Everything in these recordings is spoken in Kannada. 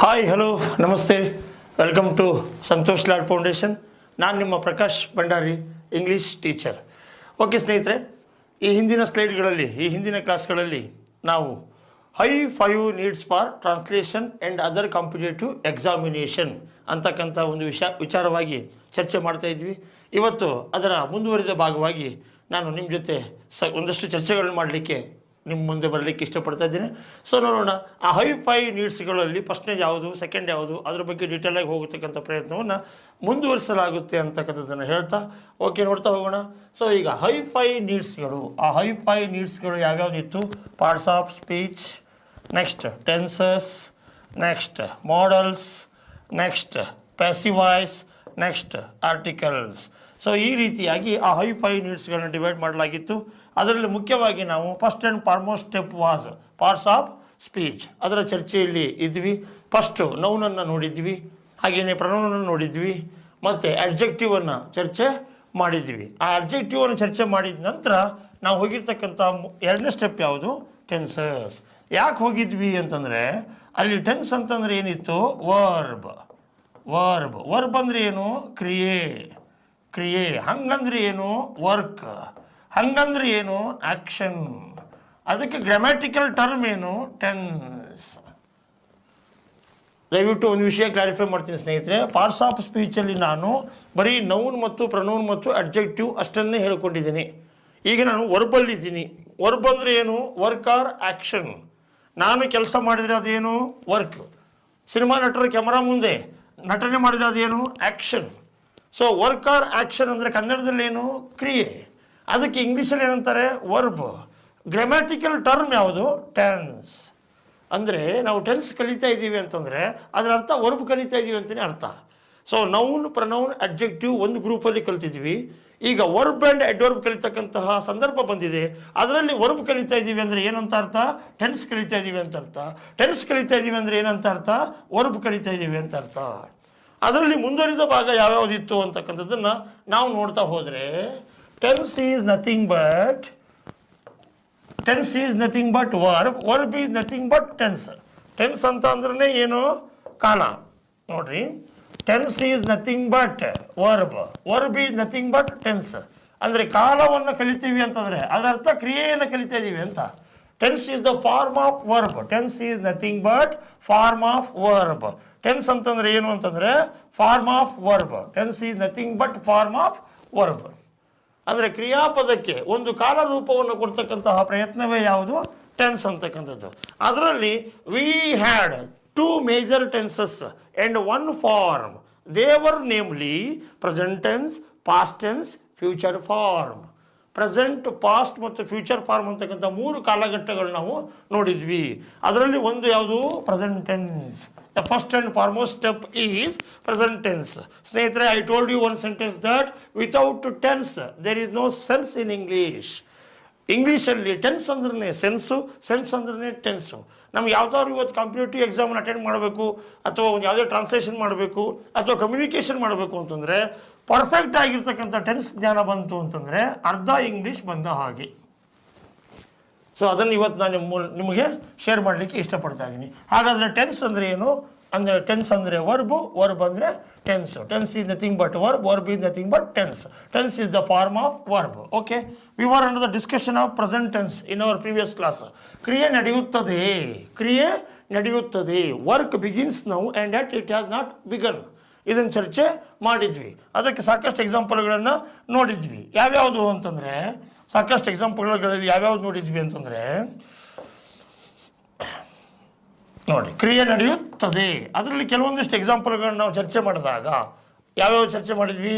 ಹಾಯ್ ಹಲೋ ನಮಸ್ತೆ welcome to Santosh Lad foundation. ನಾನು ನಿಮ್ಮ Prakash Bhandari, English teacher. Okay ಸ್ನೇಹಿತರೆ, ಈ ಹಿಂದಿನ ಕ್ಲಾಸ್ಗಳಲ್ಲಿ ನಾವು ಹೈ 5 needs for translation and other competitive examination ಅಂತಕ್ಕಂಥ ಒಂದು ವಿಚಾರವಾಗಿ ಚರ್ಚೆ ಮಾಡ್ತಾ ಇದ್ವಿ. ಇವತ್ತು ಅದರ ಮುಂದುವರಿದ ಭಾಗವಾಗಿ ನಾನು ನಿಮ್ಮ ಜೊತೆ ಒಂದಷ್ಟು ಚರ್ಚೆಗಳನ್ನು ಮಾಡಲಿಕ್ಕೆ ನಿಮ್ಮ ಮುಂದೆ ಬರಲಿಕ್ಕೆ ಇಷ್ಟಪಡ್ತಾ ಇದ್ದೀನಿ. ಸೊ ನೋಡೋಣ, ಆ ಹೈ 5 ನೀಡ್ಸ್ಗಳಲ್ಲಿ ಫಸ್ಟ್ನೇದು ಯಾವುದು, ಸೆಕೆಂಡ್ ಯಾವುದು, ಅದ್ರ ಬಗ್ಗೆ ಡೀಟೇಲಾಗಿ ಹೋಗತಕ್ಕಂಥ ಪ್ರಯತ್ನವನ್ನು ಮುಂದುವರಿಸಲಾಗುತ್ತೆ ಅಂತಕ್ಕಂಥದ್ದನ್ನು ಹೇಳ್ತಾ ಓಕೆ ನೋಡ್ತಾ ಹೋಗೋಣ. ಸೊ ಈಗ ಹೈ 5 ನೀಡ್ಸ್ಗಳು, ಆ ಹೈ 5 ನೀಡ್ಸ್ಗಳು ಯಾವ್ಯಾವುದಿತ್ತು? Parts of speech, next tenses, next modals, next passive voice, next articles. So ಈ ರೀತಿಯಾಗಿ ಆ ಹೈ 5 ನೀಡ್ಸ್ಗಳನ್ನ ಡಿವೈಡ್ ಮಾಡಲಾಗಿತ್ತು. ಅದರಲ್ಲಿ ಮುಖ್ಯವಾಗಿ ನಾವು first and foremost step was parts of speech. ಅದರ ಚರ್ಚೆಯಲ್ಲಿ ಇದ್ವಿ. ಫಸ್ಟು ನೌನನ್ನು ನೋಡಿದ್ವಿ, ಹಾಗೆಯೇ ಪ್ರನೌನನ್ನು ನೋಡಿದ್ವಿ, ಮತ್ತು ಅಡ್ಜೆಕ್ಟಿವನ್ನು ಚರ್ಚೆ ಮಾಡಿದ್ವಿ. ಆ ಅಡ್ಜೆಕ್ಟಿವನ್ನು ಚರ್ಚೆ ಮಾಡಿದ ನಂತರ ನಾವು ಹೋಗಿರ್ತಕ್ಕಂಥ ಎರಡನೇ ಸ್ಟೆಪ್ ಯಾವುದು? ಟೆನ್ಸಸ್. ಯಾಕೆ ಹೋಗಿದ್ವಿ ಅಂತಂದರೆ ಅಲ್ಲಿ ಟೆನ್ಸ್ ಅಂತಂದರೆ ಏನಿತ್ತು? ವರ್ಬ್. ವರ್ಬ್ ಅಂದರೆ ಏನು? ಕ್ರಿಯೆ. ಹಂಗಂದ್ರೆ ಏನು? ವರ್ಕ್. ಹಂಗಂದ್ರೆ ಏನು? ಆ್ಯಕ್ಷನ್. ಅದಕ್ಕೆ ಗ್ರಾಮ್ಯಾಟಿಕಲ್ ಟರ್ಮ್ ಏನು? ಟೆನ್ಸ್. ದಯವಿಟ್ಟು ಒಂದು ವಿಷಯ ಕ್ಲಾರಿಫೈ ಮಾಡ್ತೀನಿ ಸ್ನೇಹಿತರೆ. ಪಾರ್ಟ್ಸ್ ಆಫ್ ಸ್ಪೀಚಲ್ಲಿ ನಾನು ಬರೀ ನೌನ್ ಮತ್ತು ಪ್ರನೌನ್ ಮತ್ತು ಅಡ್ಜೆಕ್ಟಿವ್ ಅಷ್ಟನ್ನೇ ಹೇಳ್ಕೊಂಡಿದ್ದೀನಿ. ಈಗ ನಾನು ವರ್ಬಲ್ಲಿದ್ದೀನಿ. ವರ್ಬ್ ಅಂದರೆ ಏನು? Work or action. ನಾನು ಕೆಲಸ ಮಾಡಿದರೆ ಅದೇನು? ವರ್ಕ್. ಸಿನಿಮಾ ನಟರ ಕ್ಯಾಮರಾ ಮುಂದೆ ನಟನೆ ಮಾಡಿದರೆ ಅದೇನು? Action. So work or action ಅಂದರೆ ಕನ್ನಡದಲ್ಲಿ ಏನು? ಕ್ರಿಯೆ. ಅದಕ್ಕೆ ಇಂಗ್ಲೀಷಲ್ಲಿ ಏನಂತಾರೆ? ವರ್ಬ್. ಗ್ರಾಮ್ಯಾಟಿಕಲ್ ಟರ್ಮ್ ಯಾವುದು? ಟೆನ್ಸ್. ಅಂದರೆ ನಾವು ಟೆನ್ಸ್ ಕಲಿತಾ ಇದ್ದೀವಿ ಅಂತಂದರೆ ಅದರ ಅರ್ಥ ವರ್ಬ್ ಕಲಿತಾ ಇದ್ದೀವಿ ಅಂತಲೇ ಅರ್ಥ. ಸೊ ನೌನ್ ಪ್ರನೌನ್ ಅಡ್ಜೆಕ್ಟಿವ್ ಒಂದು ಗ್ರೂಪಲ್ಲಿ ಕಲಿತಿದ್ವಿ. ಈಗ ವರ್ಬ್ ಆ್ಯಂಡ್ ಅಡ್ವರ್ಬ್ ಕಲಿತಕ್ಕಂತಹ ಸಂದರ್ಭ ಬಂದಿದೆ. ಅದರಲ್ಲಿ ವರ್ಬ್ ಕಲಿತಾ ಇದ್ದೀವಿ ಅಂದರೆ ಏನಂತ ಅರ್ಥ? ಟೆನ್ಸ್ ಕಲಿತಾ ಇದ್ದೀವಿ ಅಂತ ಅರ್ಥ. ಟೆನ್ಸ್ ಕಲಿತಾ ಇದ್ದೀವಿ ಅಂದರೆ ಏನಂತ ಅರ್ಥ? ವರ್ಬ್ ಕಲಿತಾ ಇದ್ದೀವಿ ಅಂತ ಅರ್ಥ. ಅದರಲ್ಲಿ ಮುಂದುವರಿದ ಭಾಗ ಯಾವ್ಯಾವುದಿತ್ತು ಅಂತಕ್ಕಂಥದ್ದನ್ನು ನಾವು ನೋಡ್ತಾ ಹೋದರೆ tense is nothing but verb is nothing but tense. Tense ಅಂತ ಅಂದ್ರೆ ಏನು? ಕಾಲ. ನೋಡ್ರಿ, tense is nothing but verb is nothing but tense. ಅಂದರೆ ಕಾಲವನ್ನು ಕಲಿತೀವಿ ಅಂತಂದರೆ ಅದರ ಅರ್ಥ ಕ್ರಿಯೆಯನ್ನು ಕಲಿತಾ ಇದ್ದೀವಿ ಅಂತ. Tense is the form of verb. Tense is nothing but form of verb. Tense ಅಂತಂದರೆ ಏನು ಅಂತಂದರೆ form of verb. Tense is nothing but form of verb. ಅಂದರೆ ಕ್ರಿಯಾಪದಕ್ಕೆ ಒಂದು ಕಾಲ ರೂಪವನ್ನು ಕೊಡ್ತಕ್ಕಂತಹ ಪ್ರಯತ್ನವೇ ಯಾವುದು? ಟೆನ್ಸ್ ಅಂತಕ್ಕಂಥದ್ದು. ಅದರಲ್ಲಿ we had 2 major tenses and 1 form. They are namely present tense, past tense, future form. Present, past ಮತ್ತು ಫ್ಯೂಚರ್ ಫಾರ್ಮ್ ಅಂತಕ್ಕಂಥ 3 ಕಾಲಘಟ್ಟಗಳು ನಾವು ನೋಡಿದ್ವಿ. ಅದರಲ್ಲಿ ಒಂದು ಯಾವುದು? Present tense. The first and foremost step is present tense. ಸ್ನೇಹಿತರೆ, I told you one sentence that without tense there is no sense in English. ಇಂಗ್ಲೀಷಲ್ಲಿ ಟೆನ್ಸ್ ಅಂದ್ರೆ ಸೆನ್ಸ್ ಅಂದ್ರೆ ಟೆನ್ಸು. ನಮ್ಗೆ ಯಾವ್ದಾದ್ರು ಇವತ್ತು ಕಾಂಪಿಟೇಟಿವ್ ಎಕ್ಸಾಮನ್ನು ಅಟೆಂಡ್ ಮಾಡಬೇಕು, ಅಥವಾ ಒಂದು ಯಾವುದೇ ಟ್ರಾನ್ಸ್ಲೇಷನ್ ಮಾಡಬೇಕು, ಅಥವಾ ಕಮ್ಯುನಿಕೇಷನ್ ಮಾಡಬೇಕು ಅಂತಂದರೆ ಪರ್ಫೆಕ್ಟ್ ಆಗಿರ್ತಕ್ಕಂಥ ಟೆನ್ಸ್ ಜ್ಞಾನ ಬಂತು ಅಂತಂದರೆ ಅರ್ಧ ಇಂಗ್ಲೀಷ್ ಬಂದ ಹಾಗೆ. ಸೊ ಅದನ್ನು ಇವತ್ತು ನಾನು ನಿಮಗೆ ಶೇರ್ ಮಾಡಲಿಕ್ಕೆ ಇಷ್ಟಪಡ್ತಾ ಇದ್ದೀನಿ. ಹಾಗಾದರೆ ಟೆನ್ಸ್ ಅಂದರೆ ಏನು? ಅಂದರೆ ಟೆನ್ಸ್ ಅಂದರೆ ವರ್ಬ್ ಅಂದರೆ tense. Tense is nothing but verb is nothing but tense. Tense is the form of verb. Okay, we were under the discussion of present tense in our previous class. ಕ್ರಿಯೆ ನಡೆಯುತ್ತದೆ. Work begins now and yet it has not begun. ಇದನ್ನು ಚರ್ಚೆ ಮಾಡಿದ್ವಿ. ಅದಕ್ಕೆ ಸಾಕಷ್ಟು ಎಕ್ಸಾಂಪಲ್ಗಳನ್ನು ನೋಡಿದ್ವಿ. ಯಾವ್ಯಾವುದು ಅಂತಂದರೆ ಸಾಕಷ್ಟು ಎಕ್ಸಾಂಪಲ್ಗಳಲ್ಲಿ ಯಾವ್ಯಾವ್ದು ನೋಡಿದ್ವಿ ಅಂತಂದರೆ ನೋಡಿ, ಕ್ರಿಯೆ ನಡೆಯುತ್ತದೆ. ಅದರಲ್ಲಿ ಕೆಲವೊಂದಿಷ್ಟು ಎಕ್ಸಾಂಪಲ್ಗಳನ್ನ ನಾವು ಚರ್ಚೆ ಮಾಡಿದಾಗ ಯಾವ್ಯಾವ ಚರ್ಚೆ ಮಾಡಿದ್ವಿ?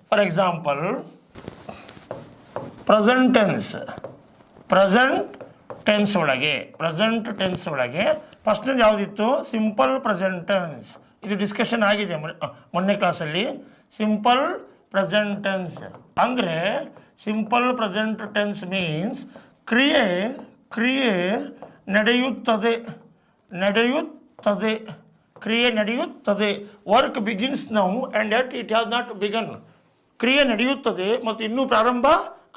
ಫಾರ್ ಎಕ್ಸಾಂಪಲ್, ಪ್ರೆಸೆಂಟ್ ಟೆನ್ಸ್ ಒಳಗೆ ಫಸ್ಟ್ನೇದು ಯಾವುದಿತ್ತು? Simple present tense. ಇದು ಡಿಸ್ಕಷನ್ ಆಗಿದೆ ಮೊನ್ನೆ ಕ್ಲಾಸಲ್ಲಿ. ಸಿಂಪಲ್ ಪ್ರೆಸೆಂಟ್ ಟೆನ್ಸ್ ಅಂದರೆ ಸಿಂಪಲ್ ಪ್ರೆಸೆಂಟ್ ಟೆನ್ಸ್ ಮೀನ್ಸ್ ಕ್ರಿಯೆ ನಡೆಯುತ್ತದೆ. ಕ್ರಿಯೆ ನಡೆಯುತ್ತದೆ. Work begins now and yet it has not begun. ಕ್ರಿಯೆ ನಡೆಯುತ್ತದೆ ಮತ್ತು ಇನ್ನೂ ಪ್ರಾರಂಭ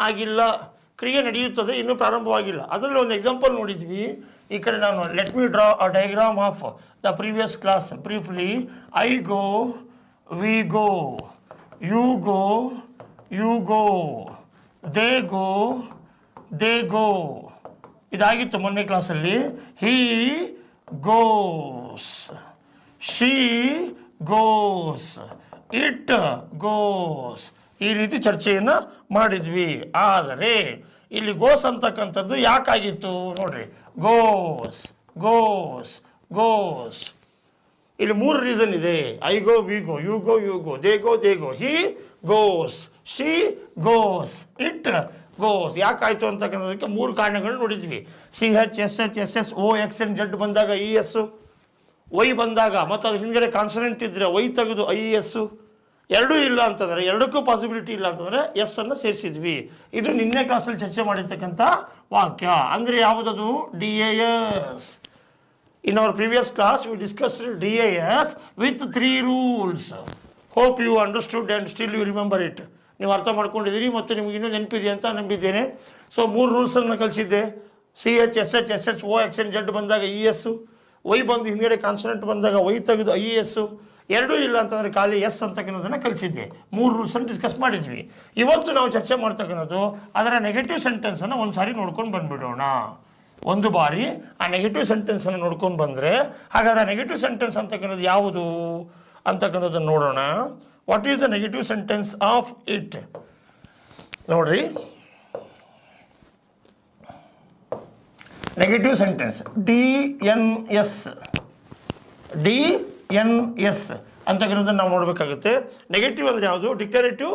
ಆಗಿಲ್ಲ. ಕ್ರಿಯೆ ನಡೆಯುತ್ತದೆ, ಇನ್ನೂ ಪ್ರಾರಂಭವಾಗಿಲ್ಲ. ಅದರಲ್ಲಿ ಒಂದು ಎಕ್ಸಾಂಪಲ್ ನೋಡಿದ್ವಿ. ಈ ಕಡೆ ನಾನು let me draw a diagram of the previous class briefly. I go, we go, you go, you go, they go, they go. ಇದಾಗಿತ್ತು ಮೊನ್ನೆ ಕ್ಲಾಸಲ್ಲಿ. He goes, she goes, it goes. ಈ ರೀತಿ ಚರ್ಚೆಯನ್ನು ಮಾಡಿದ್ವಿ. ಆದರೆ ಇಲ್ಲಿ ಗೋಸ್ ಅಂತಕ್ಕಂಥದ್ದು ಯಾಕಾಗಿತ್ತು ನೋಡ್ರಿ. Goes, goes, goes. ಇಲ್ಲಿ 3 ರೀಸನ್ ಇದೆ. I go, we go, you go, you go, they go, they go, he goes, she goes, it goes. ಯಾಕಾಯ್ತು ಅಂತಕ್ಕಂಥದಕ್ಕೆ 3 ಕಾರಣಗಳು ನೋಡಿದ್ವಿ. CH, SH, SS, O, XN, Z ಬಂದಾಗ ES, ವೈ ಬಂದಾಗ ಮತ್ತು ಅದ್ರ ಹಿಂದ್ಗಡೆ ಕಾನ್ಸನೆಂಟ್ ಇದ್ದರೆ ವೈ ತೆಗೆದು IES. ಎರಡೂ ಇಲ್ಲ ಅಂತಂದರೆ, ಎರಡಕ್ಕೂ ಪಾಸಿಬಿಲಿಟಿ ಇಲ್ಲ ಅಂತಂದರೆ ಎಸ್ ಅನ್ನು ಸೇರಿಸಿದ್ವಿ. ಇದು ನಿನ್ನೆ ಕ್ಲಾಸಲ್ಲಿ ಚರ್ಚೆ ಮಾಡಿರ್ತಕ್ಕಂಥ ವಾಕ್ಯ. ಅಂದರೆ ಯಾವುದದು? DAS. In our previous class we discussed DAS with 3 rules. Hope you understood and still you remember it. ನೀವು ಅರ್ಥ ಮಾಡ್ಕೊಂಡಿದ್ದೀರಿ ಮತ್ತು ನಿಮಗೆ ಇನ್ನೂ ನೆನಪಿದೆ ಅಂತ ನಂಬಿದ್ದೇನೆ. ಸೊ 3 ರೂಲ್ಸನ್ನು ಕಲಿಸಿದ್ದೆ. CH, SH, SH, O, XN, Z ಬಂದಾಗ ES, ವೈ ಬಂದು ಹಿಂದ್ಗಡೆ ಕಾನ್ಸನೆಂಟ್ ಬಂದಾಗ ವೈ ತೆಗೆದು IES. ಎರಡೂ ಇಲ್ಲ ಅಂತಂದರೆ ಖಾಲಿ ಎಸ್ ಅಂತಕ್ಕನ್ನೋದನ್ನು ಕಲಿಸಿದ್ದೆ. 3 ರೂಲ್ಸನ್ನು ಡಿಸ್ಕಸ್ ಮಾಡಿದ್ವಿ. ಇವತ್ತು ನಾವು ಚರ್ಚೆ ಮಾಡ್ತಕ್ಕನ್ನೋದು ಅದರ ನೆಗೆಟಿವ್ ಸೆಂಟೆನ್ಸನ್ನು ಒಂದು ಸಾರಿ ನೋಡ್ಕೊಂಡು ಬಂದುಬಿಡೋಣ. ಒಂದು ಬಾರಿ ಆ ನೆಗೆಟಿವ್ ಸೆಂಟೆನ್ಸನ್ನು ನೋಡ್ಕೊಂಡು ಬಂದರೆ ಹಾಗಾದರೆ ನೆಗೆಟಿವ್ ಸೆಂಟೆನ್ಸ್ ಅಂತಕ್ಕನ್ನೋದು ಯಾವುದು ಅಂತಕ್ಕನ್ನೋದನ್ನು ನೋಡೋಣ. What is the negative sentence of it? ನೋಡ್ರಿ, ನೆಗೆಟಿವ್ ಸೆಂಟೆನ್ಸ್ DNS, DNS ಅಂತಕ್ಕನ್ನೋದನ್ನು ನಾವು ನೋಡಬೇಕಾಗುತ್ತೆ. ನೆಗೆಟಿವ್ ಅಂದರೆ ಯಾವುದು? Declarative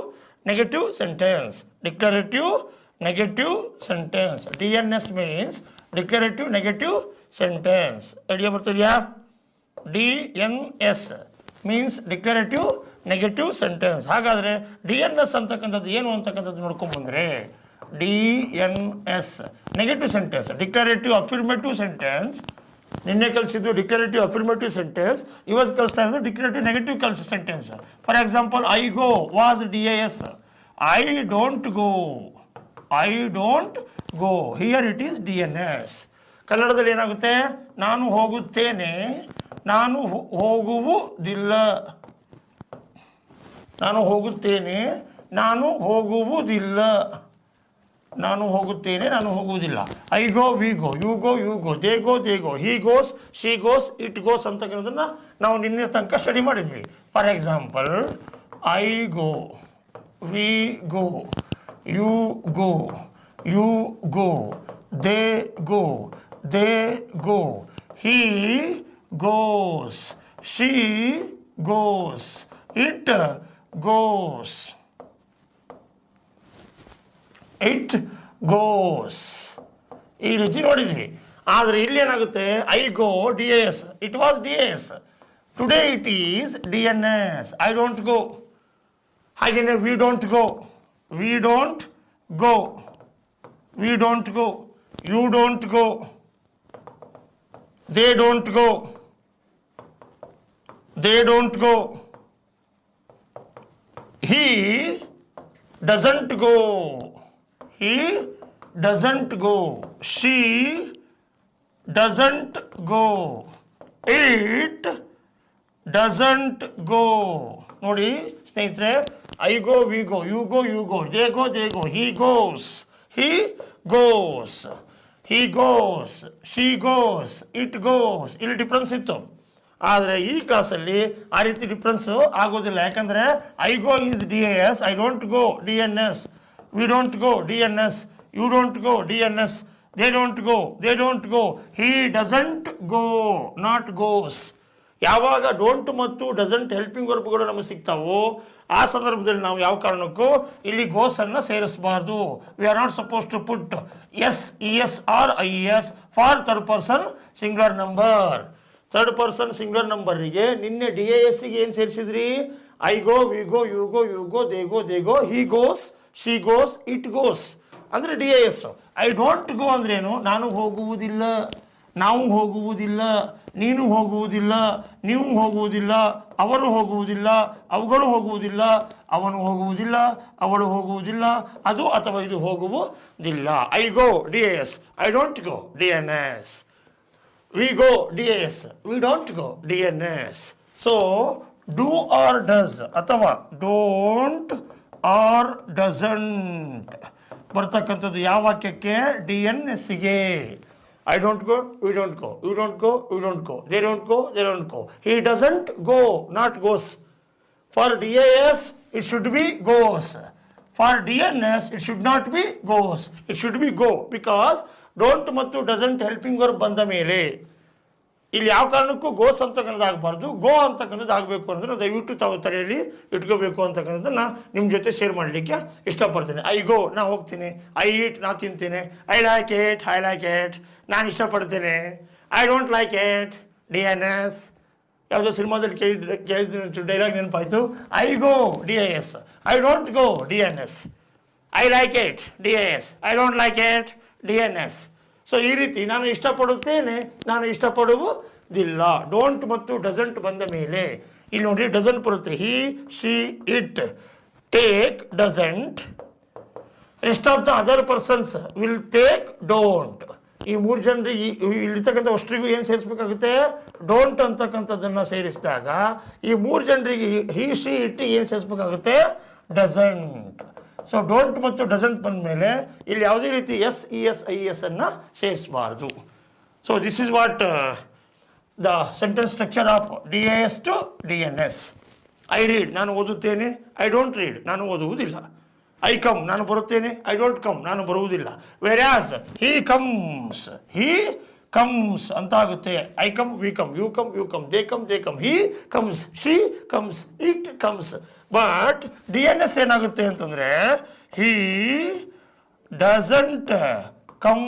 negative sentence. Declarative negative sentence. DNS means declarative negative sentence. Idea ಬರ್ತಿದೆಯಾ? DNS means declarative negative sentence. ಹಾಗಾದರೆ DNS ಅಂತಕ್ಕಂಥದ್ದು ಏನು ಅಂತಕ್ಕಂಥದ್ದು ನೋಡ್ಕೊಂಡ್ಬಂದರೆ, DNS negative sentence, declarative affirmative sentence. ನಿನ್ನೆ ಕಲಿಸಿದ್ದು ಡಿಕ್ಲರೇಟಿವ್ ಅಫಿರ್ಮೇಟಿವ್ ಸೆಂಟೆನ್ಸ್, ಇವತ್ತು ಕಲಿಸ್ತಾ ಇರೋದು declarative negative sentence. For example, I go was DAS. I don't go, I don't go. Here it is DNS. ಕನ್ನಡದಲ್ಲಿ ಏನಾಗುತ್ತೆ? ನಾನು ಹೋಗುತ್ತೇನೆ, ನಾನು ಹೋಗುವುದಿಲ್ಲ. ನಾನು ಹೋಗುತ್ತೇನೆ, ನಾನು ಹೋಗುವುದಿಲ್ಲ. ನಾನು ಹೋಗುತ್ತೇನೆ, ನಾನು ಹೋಗುವುದಿಲ್ಲ. I go, we go, you go, you go, they go, they go, he goes, she goes, it goes ಅಂತಕ್ಕಂಥದ್ದನ್ನು ನಾವು ನಿನ್ನೆ ತನಕ ಸ್ಟಡಿ ಮಾಡಿದ್ವಿ. For example, I go, we go, you go, you go, they go, they go, he goes, she goes, it goes, it goes. ಈ ರೀತಿ ನೋಡಿದ್ವಿ. ಆದರೆ ಇಲ್ಲಿ ಏನಾಗುತ್ತೆ? I go DAS, it was DAS. Today it is DNS. I don't go. ಹಾಗೆಯೇ V don't go, we don't go, we don't go, you don't go, they don't go, they don't go, he doesn't go, he doesn't go, she doesn't go, it doesn't go. ನೋಡಿ ಸ್ನೇಹಿತರೆ, I go, we go, you go, you go, they go, they go, he goes, he goes, he goes, she goes, it goes. ಇಲ್ಲಿ ಡಿಫ್ರೆನ್ಸ್ ಇತ್ತು. ಆದರೆ ಈ ಕ್ಲಾಸಲ್ಲಿ ಆ ರೀತಿ ಡಿಫ್ರೆನ್ಸು ಆಗೋದಿಲ್ಲ. ಯಾಕಂದರೆ I go is DAS, I don't go DNS, we don't go DNS, you don't go DNS, they don't go, they don't go, he doesn't go, not goes. ಯಾವಾಗ ಡೋಂಟ್ ಮತ್ತು ಡಸಂಟ್ ಹೆಲ್ಪಿಂಗ್ ವರ್ಬ್ಗಳು ನಮಗೆ ಸಿಗ್ತಾವೋ ಆ ಸಂದರ್ಭದಲ್ಲಿ ನಾವು ಯಾವ ಕಾರಣಕ್ಕೂ ಇಲ್ಲಿ ಗೋಸನ್ನು ಸೇರಿಸಬಾರ್ದು. We are not suppose to put ES or IES for third person singular number. Third person singular ನಂಬರಿಗೆ ನಿನ್ನೆ DASಗೆ ಏನು ಸೇರಿಸಿದ್ರಿ? I go, we go, you go, you go, they go, they go, he goes, she goes, it goes ಅಂದರೆ DAS. ಐ ಡೋಂಟ್ ಗೋ ಅಂದ್ರೇನು? ನಾನು ಹೋಗುವುದಿಲ್ಲ. ನಾವು ಹೋಗುವುದಿಲ್ಲ, ನೀನು ಹೋಗುವುದಿಲ್ಲ, ನೀವು ಹೋಗುವುದಿಲ್ಲ, ಅವರು ಹೋಗುವುದಿಲ್ಲ, ಅವುಗಳು ಹೋಗುವುದಿಲ್ಲ, ಅವನು ಹೋಗುವುದಿಲ್ಲ, ಅವಳು ಹೋಗುವುದಿಲ್ಲ, ಅದು ಅಥವಾ ಇದು ಹೋಗುವುದಿಲ್ಲ. I go DAS, I don't go DNS. We go DAS, we don't go DNS. So do or does ಅಥವಾ don't or doesn't ಬರ್ತಕ್ಕಂಥದ್ದು ಯಾವ ವಾಕ್ಯಕ್ಕೆ? DNSಗೆ. I don't go, we don't go, you don't go, we don't go, they don't go, they don't go, he doesn't go, not goes. For DAS it should be goes, for DNS it should not be goes, it should be go, because don't ಮತ್ತು doesn't helping verb ಬಂದ ಮೇಲೆ ಇಲ್ಲಿ ಯಾವ ಕಾರಣಕ್ಕೂ ಗೋಸ್ ಅಂತಕ್ಕಂಥದ್ದು ಆಗಬಾರ್ದು, ಗೋ ಅಂತಕ್ಕಂಥದ್ದು ಆಗಬೇಕು ಅಂದರೆ ದಯವಿಟ್ಟು ತಾವು ತಲೆಯಲ್ಲಿ ಇಟ್ಕೋಬೇಕು ಅಂತಕ್ಕಂಥದ್ದನ್ನು ನಿಮ್ಮ ಜೊತೆ ಶೇರ್ ಮಾಡಲಿಕ್ಕೆ ಇಷ್ಟಪಡ್ತೇನೆ. ಐ ಗೋ, ನಾ ಹೋಗ್ತೀನಿ. ಐ ಈಟ್, ನಾ ತಿಂತೀನಿ. ಐ ಲೈಕ್ ಇಟ್, ನಾನು ಇಷ್ಟಪಡ್ತೇನೆ. I don't like it, DNS. ಯಾವುದೋ ಸಿನಿಮಾದಲ್ಲಿ ಕೇಳಿದ ಡೈಲಾಗ್ ನೆನಪಾಯಿತು. I go DAS, I don't go DNS. I like it DAS, I don't like it DNS. So ಈ ರೀತಿ ನಾನು ಇಷ್ಟಪಡುತ್ತೇನೆ, ನಾನು ಇಷ್ಟಪಡುವುದಿಲ್ಲ. ಡೋಂಟ್ ಮತ್ತು ಡಸಂಟ್ ಬಂದ ಮೇಲೆ ಇಲ್ಲಿ ನೋಡಿ ಡಸಂಟ್ ಬರುತ್ತೆ. He, she, it, take, doesn't. Rest of the other persons will take, don't. ಈ ಮೂರು ಜನರಿಗೆ ಇಲ್ಲಿರ್ತಕ್ಕಂಥ ಅಷ್ಟರಿಗೂ ಏನು ಸೇರಿಸ್ಬೇಕಾಗುತ್ತೆ? ಡೋಂಟ್ ಅಂತಕ್ಕಂಥದ್ದನ್ನು ಸೇರಿಸಿದಾಗ ಈ ಮೂರು ಜನರಿಗೆ ಹಿ, ಶಿ, ಇಟ್ ಏನು ಸೇರಿಸ್ಬೇಕಾಗುತ್ತೆ? ಡಸಂಟ್. ಸೊ ಡೋಂಟ್ ಮತ್ತು ಡಸಂಟ್ ಬಂದ ಮೇಲೆ ಇಲ್ಲಿ ಯಾವುದೇ ರೀತಿ SES IES ಅನ್ನು ಸೇರಿಸಬಾರ್ದು. So this is what the sentence structure of DAS to DNS. I read, ನಾನು ಓದುತ್ತೇನೆ. ಐ ಡೋಂಟ್ ರೀಡ್, ನಾನು ಓದುವುದಿಲ್ಲ. ಐ ಕಮ್, ನಾನು ಬರುತ್ತೇನೆ. ಐ ಡೋಂಟ್ ಕಮ್, ನಾನು ಬರುವುದಿಲ್ಲ. ವೆರ್ಯಾಸ್ ಹಿ ಕಮ್ಸ್ ಅಂತ ಆಗುತ್ತೆ. I come, we come, you come, they come, he comes, she comes, it comes. But DNS ಏನಾಗುತ್ತೆ ಅಂತಂದರೆ he doesn't come,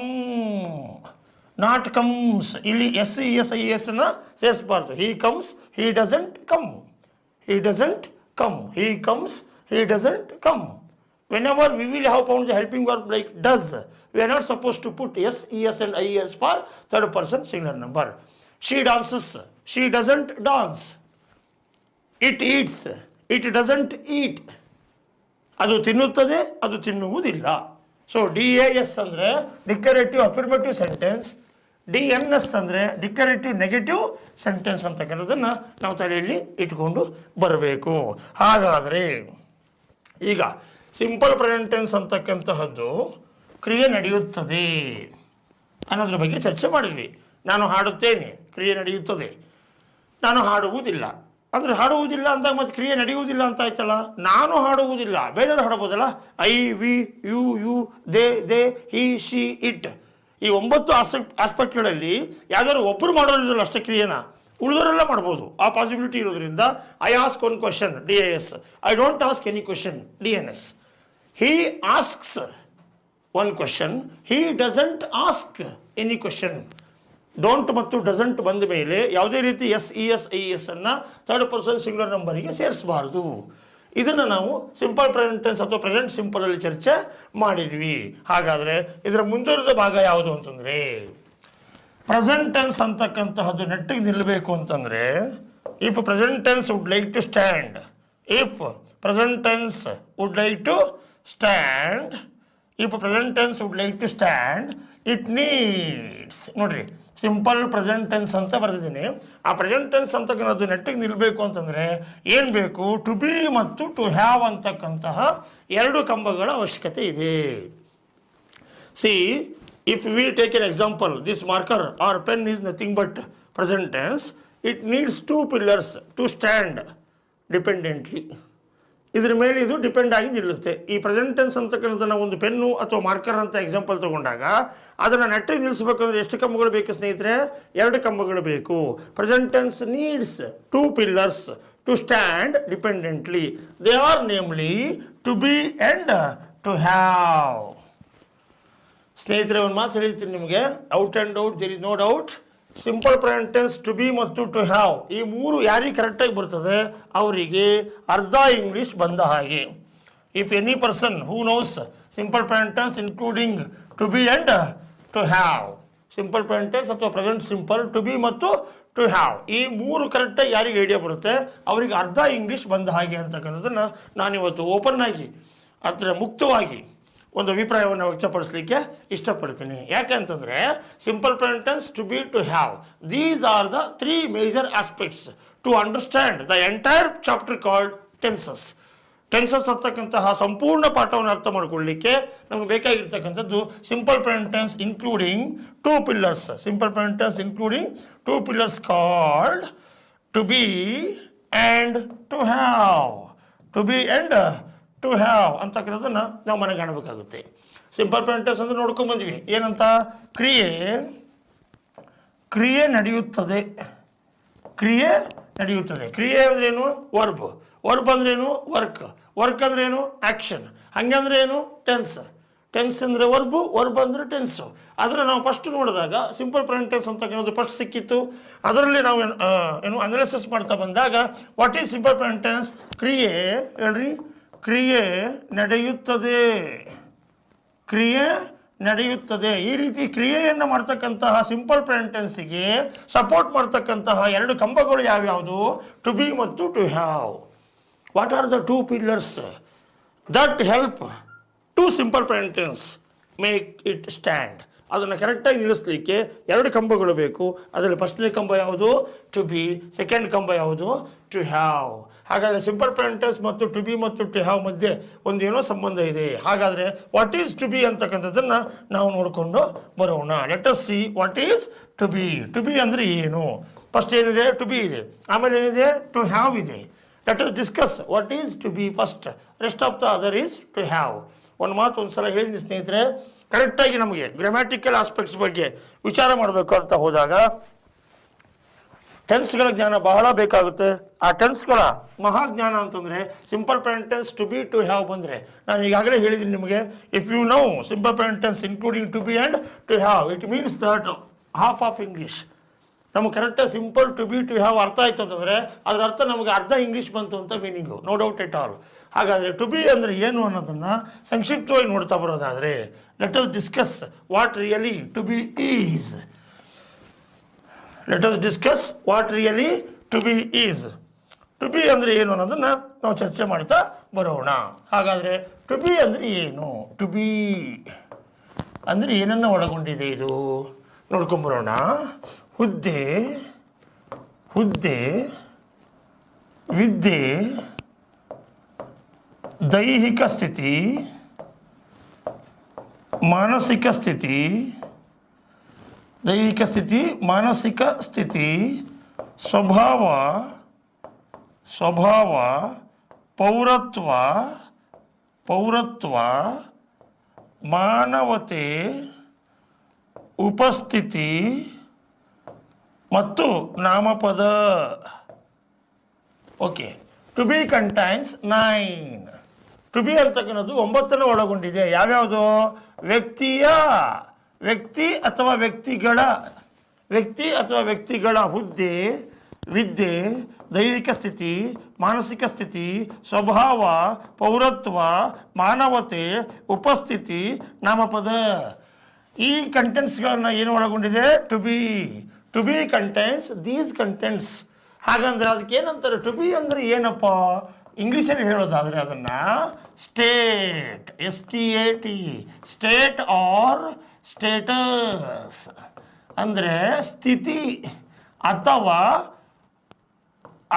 not comes. ಇಲ್ಲಿ SES IES ಅನ್ನು ಸೇರಿಸಬಾರ್ದು. He comes, he doesn't come, he doesn't come, he comes, he doesn't come. Whenever we will have found the helping verb like does, we are not supposed to put SES and IES for third person singular number. She dances, she doesn't dance. It eats, it doesn't eat. ಅದು ತಿನ್ನುತ್ತದೆ, ಅದು ತಿನ್ನುವುದಿಲ್ಲ. ಸೊ DAS ಅಂದರೆ ಡಿಕ್ಲರೇಟಿವ್ ಅಫರ್ಮೇಟಿವ್ ಸೆಂಟೆನ್ಸ್, DNS ಅಂದರೆ ಡಿಕ್ಲರೇಟಿವ್ ನೆಗೆಟಿವ್ ಸೆಂಟೆನ್ಸ್ ಅಂತಕ್ಕಂಥದ್ದನ್ನು ನಾವು ತಲೆಯಲ್ಲಿ ಇಟ್ಕೊಂಡು ಬರಬೇಕು. ಹಾಗಾದರೆ ಈಗ ಸಿಂಪಲ್ ಪ್ರೆಸೆಂಟ್ ಟೆನ್ಸ್ ಅಂತಕ್ಕಂತಹದ್ದು ಕ್ರಿಯೆ ನಡೆಯುತ್ತದೆ ಅನ್ನೋದ್ರ ಬಗ್ಗೆ ಚರ್ಚೆ ಮಾಡಿದ್ವಿ. ನಾನು ಹಾಡುತ್ತೇನೆ, ಕ್ರಿಯೆ ನಡೆಯುತ್ತದೆ. ನಾನು ಹಾಡುವುದಿಲ್ಲ ಅಂದರೆ ಹಾಡುವುದಿಲ್ಲ ಅಂದಾಗ ಮತ್ತೆ ಕ್ರಿಯೆ ನಡೆಯುವುದಿಲ್ಲ ಅಂತ ಆಯ್ತಲ್ಲ. ನಾನು ಹಾಡುವುದಿಲ್ಲ, ಬೇರೆಯವರು ಹಾಡಬಹುದಲ್ಲ. I, we, you, they, he, she, it. ಈ 9 ಆಸ್ಪೆಕ್ಟ್ಗಳಲ್ಲಿ ಯಾವ್ದಾದ್ರು ಒಬ್ಬರು ಮಾಡೋದಿಲ್ಲ ಅಷ್ಟೇ ಕ್ರಿಯೆನ, ಉಳಿದವರೆಲ್ಲ ಮಾಡ್ಬೋದು. ಆ ಪಾಸಿಬಿಲಿಟಿ ಇರೋದ್ರಿಂದ I ask one question DAS, I don't ask any question DNS. He asks one question, he doesn't ask any question. Don't ಮತ್ತು ಡಸಂಟ್ ಬಂದ ಮೇಲೆ ಯಾವುದೇ ರೀತಿ SES IES ಅನ್ನು ಥರ್ಡ್ ಪರ್ಸನ್ ಸಿಂಗುಲರ್ ನಂಬರಿಗೆ ಸೇರಿಸಬಾರ್ದು. ಇದನ್ನು ನಾವು ಸಿಂಪಲ್ ಪ್ರೆಸೆಂಟ್ ಟೆನ್ಸ್ ಅಥವಾ ಪ್ರೆಸೆಂಟ್ ಸಿಂಪಲ್ ಅಲ್ಲಿ ಚರ್ಚೆ ಮಾಡಿದ್ವಿ. ಹಾಗಾದರೆ ಇದರ ಮುಂದುವರೆದ ಭಾಗ ಯಾವುದು ಅಂತಂದರೆ ಪ್ರೆಸೆಂಟ್ ಟೆನ್ಸ್ ಅಂತಕ್ಕಂತಹದ್ದು ನೆಟ್ಟಿಗೆ ನಿಲ್ಲಬೇಕು ಅಂತಂದರೆ if present tense would like to stand, if present tense would like to stand, if present tense would like to stand, it needs. ನೋಡ್ರಿ, ಸಿಂಪಲ್ ಪ್ರೆಸೆಂಟ್ ಟೆನ್ಸ್ ಅಂತ ಬರೆದಿದ್ದೀನಿ. ಆ ಪ್ರೆಸೆಂಟ್ ಟೆನ್ಸ್ ಅಂತಕ್ಕಂಥದ್ದು ನೆಟ್ಟಿಗೆ ನಿಲ್ಲಬೇಕು ಅಂತಂದರೆ ಏನು ಬೇಕು? ಟು ಬಿ ಮತ್ತು ಟು ಹ್ಯಾವ್ ಅಂತಕ್ಕಂತಹ 2 ಕಂಬಗಳ ಅವಶ್ಯಕತೆ ಇದೆ. See, if we take an example, this marker or pen is nothing but present tense. It needs 2 pillars to stand dependently. ಇದ್ರ ಮೇಲೆ ಇದು ಡಿಪೆಂಡ್ ಆಗಿ ನಿಲ್ಲುತ್ತೆ. ಈ ಪ್ರೆಸೆಂಟ್ ಟೆನ್ಸ್ ಅಂತಕ್ಕಂಥದ್ದನ್ನು ಒಂದು ಪೆನ್ನು ಅಥವಾ ಮಾರ್ಕರ್ ಅಂತ ಎಕ್ಸಾಂಪಲ್ ತಗೊಂಡಾಗ ಅದನ್ನು ನೆಟ್ಟಿಗೆ ನಿಲ್ಲಿಸಬೇಕಂದ್ರೆ ಎಷ್ಟು ಕಂಬಗಳು ಬೇಕು ಸ್ನೇಹಿತರೆ? 2 ಕಂಬಗಳು ಬೇಕು. Present tense needs 2 pillars to stand dependently. They are namely to be and to have. ಸ್ನೇಹಿತರೆ, ಒಂದು ಮಾತು ಹೇಳ್ತೀನಿ ನಿಮಗೆ, out and out, there is no doubt. Simple present tense to be ಮತ್ತು ಟು ಹ್ಯಾವ್ ಈ 3 ಯಾರಿಗೆ ಕರೆಕ್ಟಾಗಿ ಬರ್ತದೆ ಅವರಿಗೆ ಅರ್ಧ ಇಂಗ್ಲೀಷ್ ಬಂದ ಹಾಗೆ. If any person who knows simple present tense including to be and to have, simple present tense ಅಥವಾ ಪ್ರೆಸೆಂಟ್ ಸಿಂಪಲ್, ಟು ಬಿ ಮತ್ತು ಟು ಹ್ಯಾವ್. ಈ ಮೂರು ಕರೆಕ್ಟಾಗಿ ಯಾರಿಗೆ ಐಡಿಯಾ ಬರುತ್ತೆ ಅವರಿಗೆ ಅರ್ಧ ಇಂಗ್ಲೀಷ್ ಬಂದ ಹಾಗೆ ಅಂತಕ್ಕಂಥದ್ದನ್ನು ನಾನಿವತ್ತು ಓಪನ್ ಆಗಿ ಅದರ ಮುಕ್ತವಾಗಿ ಒಂದು ಅಭಿಪ್ರಾಯವನ್ನು ವ್ಯಕ್ತಪಡಿಸಲಿಕ್ಕೆ ಇಷ್ಟಪಡ್ತೀನಿ. ಯಾಕೆ ಅಂತಂದರೆ simple present tense, to be, to have, these are the 3 major aspects to understand the entire chapter called tenses. Tenses ಅಂತಕ್ಕಂತಹ ಸಂಪೂರ್ಣ ಪಾಠವನ್ನು ಅರ್ಥ ಮಾಡಿಕೊಳ್ಳಲಿಕ್ಕೆ ನಮಗೆ ಬೇಕಾಗಿರ್ತಕ್ಕಂಥದ್ದು simple present tense including 2 pillars. Simple present tense including 2 pillars called to be and to have. To be and to have ಅಂತಕ್ಕಂಥದ್ದನ್ನು ನಾವು ಮನೆಗೆ ಕಾಣಬೇಕಾಗುತ್ತೆ. ಸಿಂಪಲ್ ಪ್ರೆಸೆಂಟ್ ಟೆನ್ಸ್ ಅಂದ್ರೆ ನೋಡ್ಕೊಂಡ್ಬಂದ್ವಿ. ಏನಂತ? ಕ್ರಿಯೆ ನಡೆಯುತ್ತದೆ. ಕ್ರಿಯೆ ನಡೆಯುತ್ತದೆ. ಕ್ರಿಯೆ ಅಂದ್ರೇನು? ವರ್ಬ್. ವರ್ಬ್ ಅಂದ್ರೇನು? ವರ್ಕ್. ವರ್ಕ್ ಅಂದ್ರೇನು? ಆ್ಯಕ್ಷನ್. ಹಂಗಂದ್ರೆ ಏನು? ಟೆನ್ಸ್. ಟೆನ್ಸ್ ಅಂದರೆ ವರ್ಬು, ವರ್ಬ್ ಅಂದರೆ ಟೆನ್ಸು. ಅದನ್ನು ನಾವು ಫಸ್ಟ್ ನೋಡಿದಾಗ ಸಿಂಪಲ್ ಪ್ರೆಸೆಂಟ್ ಟೆನ್ಸ್ ಅಂತಕ್ಕಂಥದ್ದು ಫಸ್ಟ್ ಸಿಕ್ಕಿತ್ತು. ಅದರಲ್ಲಿ ನಾವು ಏನು ಅನಾಲಿಸಿಸ್ ಮಾಡ್ತಾ ಬಂದಾಗ what is simple present tense? ಕ್ರಿಯೆ ಹೇಳ್ರಿ, ಕ್ರಿಯೆ ನಡೆಯುತ್ತದೆ. ಕ್ರಿಯೆ ನಡೆಯುತ್ತದೆ. ಈ ರೀತಿ ಕ್ರಿಯೆಯನ್ನು ಮಾಡ್ತಕ್ಕಂತಹ ಸಿಂಪಲ್ ಪ್ರೆಸೆಂಟ್ ಟೆನ್ಸಿಗೆ ಸಪೋರ್ಟ್ ಮಾಡ್ತಕ್ಕಂತಹ 2 ಕಂಬಗಳು ಯಾವ್ಯಾವುದು? ಟು ಬಿ ಮತ್ತು to have. What are the 2 pillars that help to simple present tense make it stand? ಅದನ್ನು ಕರೆಕ್ಟಾಗಿ ನಿಲ್ಲಿಸಲಿಕ್ಕೆ 2 ಕಂಬಗಳು ಬೇಕು. ಅದರಲ್ಲಿ ಫಸ್ಟ್ನೇ ಕಂಬ ಯಾವುದು? To B. ಸೆಕೆಂಡ್ ಕಂಬ ಯಾವುದು? To have. ಹಾಗಾದರೆ ಸಿಂಪಲ್ ಪ್ರೆಸೆಂಟ್ ಟೆನ್ಸ್ ಮತ್ತು ಟು ಬಿ ಮತ್ತು ಟು ಹ್ಯಾವ್ ಮಧ್ಯೆ ಒಂದೇನೋ ಸಂಬಂಧ ಇದೆ. ಹಾಗಾದರೆ ವಾಟ್ ಈಸ್ ಟು ಬಿ ಅಂತಕ್ಕಂಥದ್ದನ್ನು ನಾವು ನೋಡಿಕೊಂಡು ಬರೋಣ. Let us see what is to be. To be ಅಂದರೆ ಏನು? ಫಸ್ಟ್ ಏನಿದೆ? ಟು ಬಿ ಇದೆ. ಆಮೇಲೆ ಏನಿದೆ? ಟು ಹ್ಯಾವ್ ಇದೆ. Let us discuss what is to be first. Rest of the other is to have. ಒಂದು ಮಾತು ಒಂದು ಸಲ ಹೇಳಿದ್ದೀನಿ ಸ್ನೇಹಿತರೆ, ಕರೆಕ್ಟಾಗಿ ನಮಗೆ ಗ್ರಾಮ್ಯಾಟಿಕಲ್ ಆಸ್ಪೆಕ್ಟ್ಸ್ ಬಗ್ಗೆ ವಿಚಾರ ಮಾಡಬೇಕು ಅಂತ ಹೋದಾಗ ಟೆನ್ಸ್ಗಳ ಜ್ಞಾನ ಬಹಳ ಬೇಕಾಗುತ್ತೆ. ಆ ಟೆನ್ಸ್ಗಳ ಮಹಾಜ್ಞಾನ ಅಂತಂದರೆ simple present tense to be to have ಬಂದರೆ, ನಾನು ಈಗಾಗಲೇ ಹೇಳಿದ್ದೀನಿ ನಿಮಗೆ, if you know simple present tense including to be and to have, it means that half of English. ನಮಗೆ ಕರೆಕ್ಟಾಗಿ simple to be to have ಅರ್ಥ ಆಯಿತು ಅಂತಂದರೆ ಅದರ ಅರ್ಥ ನಮಗೆ ಅರ್ಧ ಇಂಗ್ಲೀಷ್ ಬಂತು ಅಂತ meaning, no doubt at all. ಹಾಗಾದರೆ ಟು ಬಿ ಅಂದರೆ ಏನು ಅನ್ನೋದನ್ನು ಸಂಕ್ಷಿಪ್ತವಾಗಿ ನೋಡ್ತಾ ಬರೋದಾದರೆ let us discuss what really to be is. Let us discuss what really to be is. To be ಅಂದರೆ ಏನು ಅನ್ನೋದನ್ನು ನಾವು ಚರ್ಚೆ ಮಾಡ್ತಾ ಬರೋಣ. ಹಾಗಾದರೆ ಟು ಬಿ ಅಂದರೆ ಏನು? ಟು ಬಿ ಅಂದರೆ ಏನನ್ನು ಒಳಗೊಂಡಿದೆ ಇದು ನೋಡ್ಕೊಂಬರೋಣ. ಹುದ್ದೆ, ಹುದ್ದೆ, ವಿದ್ಯೆ, ದೈಹಿಕ ಸ್ಥಿತಿ, ಮಾನಸಿಕ ಸ್ಥಿತಿ, ದೈಹಿಕ ಸ್ಥಿತಿ, ಮಾನಸಿಕ ಸ್ಥಿತಿ, ಸ್ವಭಾವ, ಸ್ವಭಾವ, ಪೌರತ್ವ, ಪೌರತ್ವ, ಮಾನವತೆ, ಉಪಸ್ಥಿತಿ ಮತ್ತು ನಾಮಪದ. Okay, to be contains 9. To be ಅಂತಕ್ಕನ್ನೋದು 9 ಒಳಗೊಂಡಿದೆ. ಯಾವ್ಯಾವುದು? ವ್ಯಕ್ತಿಯ, ವ್ಯಕ್ತಿ ಅಥವಾ ವ್ಯಕ್ತಿಗಳ, ವ್ಯಕ್ತಿ ಅಥವಾ ವ್ಯಕ್ತಿಗಳ ಹುದ್ದೆ, ವಿದ್ಯೆ, ದೈಹಿಕ ಸ್ಥಿತಿ, ಮಾನಸಿಕ ಸ್ಥಿತಿ, ಸ್ವಭಾವ, ಪೌರತ್ವ, ಮಾನವತೆ, ಉಪಸ್ಥಿತಿ, ನಾಮಪದ. ಈ ಕಂಟೆಂಟ್ಸ್ಗಳನ್ನ ಏನು ಒಳಗೊಂಡಿದೆ? To be. To be contents these contents. ಹಾಗಂದ್ರೆ ಅದಕ್ಕೆ ಏನಂತಾರೆ? ಟು ಬಿ ಅಂದರೆ ಏನಪ್ಪ? ಇಂಗ್ಲೀಷಲ್ಲಿ ಹೇಳೋದಾದರೆ ಅದನ್ನು state, STAT, state or status ಅಂದರೆ ಸ್ಥಿತಿ ಅಥವಾ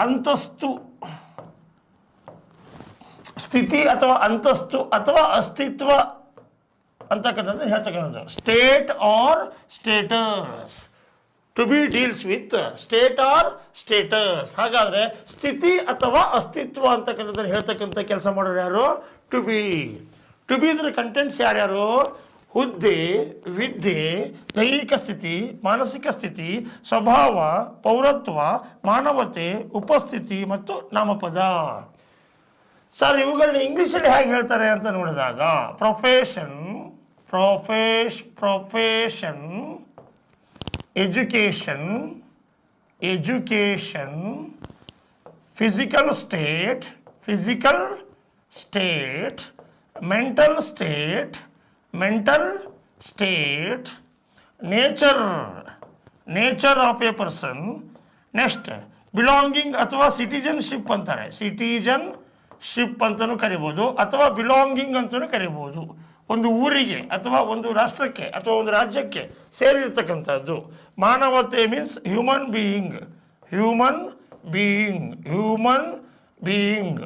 ಅಂತಸ್ತು. ಸ್ಥಿತಿ ಅಥವಾ ಅಂತಸ್ತು ಅಥವಾ ಅಸ್ತಿತ್ವ ಅಂತಕ್ಕಂಥದ್ದು ಹೇಳ್ತಕ್ಕಂಥದ್ದು state or status. To be deals with state or status. ಹಾಗಾದರೆ ಸ್ಥಿತಿ ಅಥವಾ ಅಸ್ತಿತ್ವ ಅಂತಕ್ಕಂಥದ್ದನ್ನು ಹೇಳ್ತಕ್ಕಂಥ ಕೆಲಸ ಮಾಡೋರು ಯಾರು? To be. ಟು ಬಿ ಇದ್ರ ಕಂಟೆಂಟ್ಸ್ ಯಾರ್ಯಾರು? ಹುದ್ದೆ, ವಿದ್ಯೆ, ದೈಹಿಕ ಸ್ಥಿತಿ, ಮಾನಸಿಕ ಸ್ಥಿತಿ, ಸ್ವಭಾವ, ಪೌರತ್ವ, ಮಾನವತೆ, ಉಪಸ್ಥಿತಿ ಮತ್ತು ನಾಮಪದ. ಸರ್ ಇವುಗಳನ್ನ ಇಂಗ್ಲೀಷಲ್ಲಿ ಹೇಗೆ ಹೇಳ್ತಾರೆ ಅಂತ ನೋಡಿದಾಗ profession, profession, education, education, physical state, physical state, mental state, mental state, nature of A person. Next belonging ಅಥವಾ ಸಿಟಿಜನ್ಶಿಪ್ ಅಂತಾರೆ. ಸಿಟಿಜನ್ಶಿಪ್ ಅಂತಲೂ ಕರಿಬೋದು ಅಥವಾ ಬಿಲಾಂಗಿಂಗ್ ಅಂತಲೂ ಕರಿಬೋದು. ಒಂದು ಊರಿಗೆ ಅಥವಾ ಒಂದು ರಾಷ್ಟ್ರಕ್ಕೆ ಅಥವಾ ಒಂದು ರಾಜ್ಯಕ್ಕೆ ಸೇರಿರ್ತಕ್ಕಂಥದ್ದು. ಮಾನವತೆ ಮೀನ್ಸ್ ಹ್ಯೂಮನ್ ಬೀಯಿಂಗ್.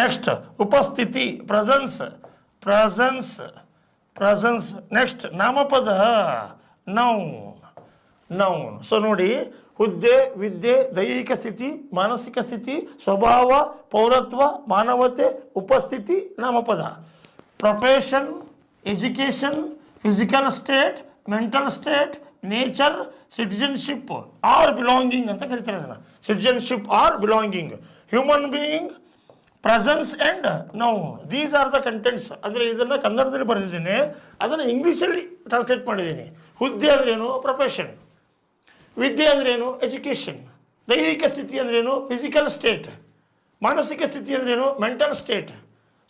ನೆಕ್ಸ್ಟ್ ಉಪಸ್ಥಿತಿ, ಪ್ರೆಸೆನ್ಸ್. ನೆಕ್ಸ್ಟ್ ನಾಮಪದ, ನೌನ್. ಸೊ ನೋಡಿ, ಹುದ್ದೆ, ವಿದ್ಯೆ, ದೈಹಿಕ ಸ್ಥಿತಿ, ಮಾನಸಿಕ ಸ್ಥಿತಿ, ಸ್ವಭಾವ, ಪೌರತ್ವ, ಮಾನವತೆ, ಉಪಸ್ಥಿತಿ, ನಾಮಪದ. Profession, education, physical state, mental state, nature, citizenship or belonging ಅಂತ ಕರಿತಾರೆ ಅದನ್ನು. Citizenship or belonging, human being, presence and noun. These are the contents. ಅಂದರೆ ಇದನ್ನು ಕನ್ನಡದಲ್ಲಿ ಬರೆದಿದ್ದೇನೆ, ಅದನ್ನು ಇಂಗ್ಲೀಷಲ್ಲಿ ಟ್ರಾನ್ಸ್ಲೇಟ್ ಮಾಡಿದ್ದೀನಿ. ಹುದ್ದೆ ಅಂದ್ರೇನು? ಪ್ರೊಫೆಷನ್. ವಿದ್ಯೆ ಅಂದ್ರೇನು? ಎಜುಕೇಷನ್. ದೈಹಿಕ ಸ್ಥಿತಿ ಅಂದ್ರೇನು? Physical state. ಮಾನಸಿಕ ಸ್ಥಿತಿ ಅಂದ್ರೇನು? Mental state.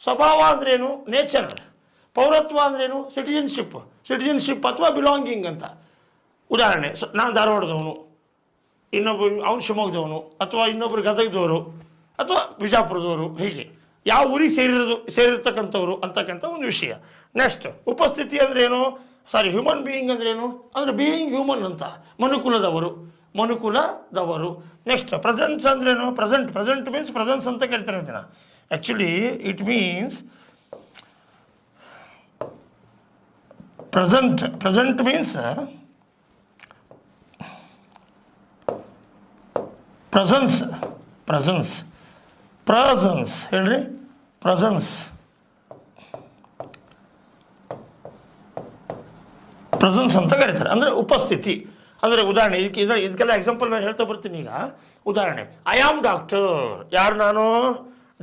ಸ್ವಭಾವ ಅಂದ್ರೇನು? ನೇಚರ್. ಪೌರತ್ವ ಅಂದ್ರೇನು? ಸಿಟಿಜನ್ಶಿಪ್ ಅಥವಾ ಬಿಲಾಂಗಿಂಗ್ ಅಂತ. ಉದಾಹರಣೆ, ನಾನು ಧಾರವಾಡದವನು, ಅವನು ಶಿವಮೊಗ್ಗದವನು, ಅಥವಾ ಇನ್ನೊಬ್ಬರು ಗದಗದವರು ಅಥವಾ ಬಿಜಾಪುರದವರು, ಹೀಗೆ ಯಾವ ಊರಿಗೆ ಸೇರಿರ್ತಕ್ಕಂಥವ್ರು ಅಂತಕ್ಕಂಥ ಒಂದು ವಿಷಯ. ನೆಕ್ಸ್ಟ್ ಉಪಸ್ಥಿತಿ ಅಂದ್ರೇನು? ಹ್ಯೂಮನ್ ಬೀಯಿಂಗ್ ಅಂದ್ರೇನು? ಅಂದರೆ ಬೀಯಿಂಗ್ ಹ್ಯೂಮನ್ ಅಂತ, ಮನುಕುಲದವರು. ನೆಕ್ಸ್ಟ್ ಪ್ರೆಸೆನ್ಸ್ ಅಂದ್ರೇನು? ಪ್ರೆಸೆಂಟ್ ಮೀನ್ಸ್ ಪ್ರೆಸೆನ್ಸ್ ಅಂತ ಕೇಳ್ತಾರೆ ಇದನ್ನ. Actually it means present means presence ಹೇಳ್ರಿ. ಪ್ರೆಸೆನ್ಸ್ ಅಂತ ಕರೀತಾರೆ. ಅಂದರೆ ಉಪಸ್ಥಿತಿ. ಅಂದರೆ ಉದಾಹರಣೆ, ಇದಕ್ಕೆಲ್ಲ ಎಕ್ಸಾಂಪಲ್ ನಾನು ಹೇಳ್ತಾ ಬರ್ತೀನಿ. ಈಗ ಉದಾಹರಣೆ, ಐ ಆಮ್ ಡಾಕ್ಟರ್. ಯಾರು ನಾನು?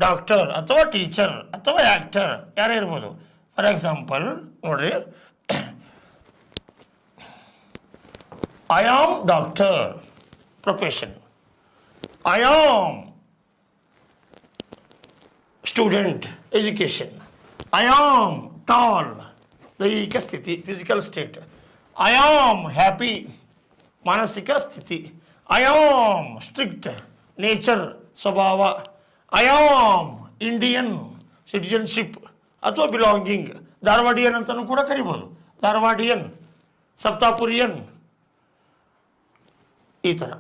ಡಾಕ್ಟರ್ ಅಥವಾ ಟೀಚರ್ ಅಥವಾ ಆ್ಯಕ್ಟರ್ ಯಾರೇ ಇರ್ಬೋದು. ಫಾರ್ ಎಕ್ಸಾಂಪಲ್ ನೋಡ್ರಿ, I am doctor, profession. I am student, education. I am tall, ದೈಹಿಕ ಸ್ಥಿತಿ, physical state. I am happy, ಮಾನಸಿಕ ಸ್ಥಿತಿ. ಐ ಆಮ್ ಸ್ಟ್ರಿಕ್ಟ್, ನೇಚರ್, ಸ್ವಭಾವ. ಐ ಆಮ್ ಇಂಡಿಯನ್, ಸಿಟಿಜನ್ಶಿಪ್ ಅಥವಾ ಬಿಲಾಂಗಿಂಗ್. ಧಾರವಾಡಿಯನ್ ಅಂತಲೂ ಕೂಡ ಕರಿಬೋದು. ಧಾರವಾಡಿಯನ್, ಸಪ್ತಾಪುರಿಯನ್, ಈ ಥರ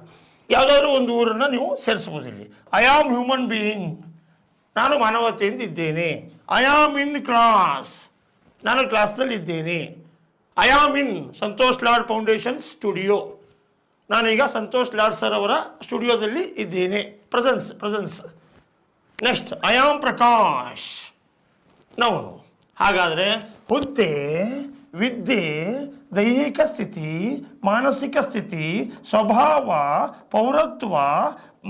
ಯಾವುದಾದ್ರೂ ಒಂದು ಊರನ್ನು ನೀವು ಸೇರಿಸ್ಬೋದು ಇಲ್ಲಿ. ಐ ಆಮ್ ಹ್ಯೂಮನ್ ಬೀಯಿಂಗ್, ನಾನು ಮಾನವತೆಯಿಂದ ಇದ್ದೇನೆ. ಐ ಆಮ್ ಇನ್ ಕ್ಲಾಸ್, ನಾನು ಕ್ಲಾಸ್ನಲ್ಲಿ ಇದ್ದೇನೆ. I am in Santosh Lad foundation studio, ನಾನೀಗ ಸಂತೋಷ್ ಲಾಡ್ ಸರ್ ಅವರ ಸ್ಟುಡಿಯೋದಲ್ಲಿ ಇದ್ದೇನೆ. Presence. Next I am Prakash, noun. ಹಾಗಾದರೆ ಹುದ್ದೆ, ವಿದ್ಯೆ, ದೈಹಿಕ ಸ್ಥಿತಿ, ಮಾನಸಿಕ ಸ್ಥಿತಿ, ಸ್ವಭಾವ, ಪೌರತ್ವ,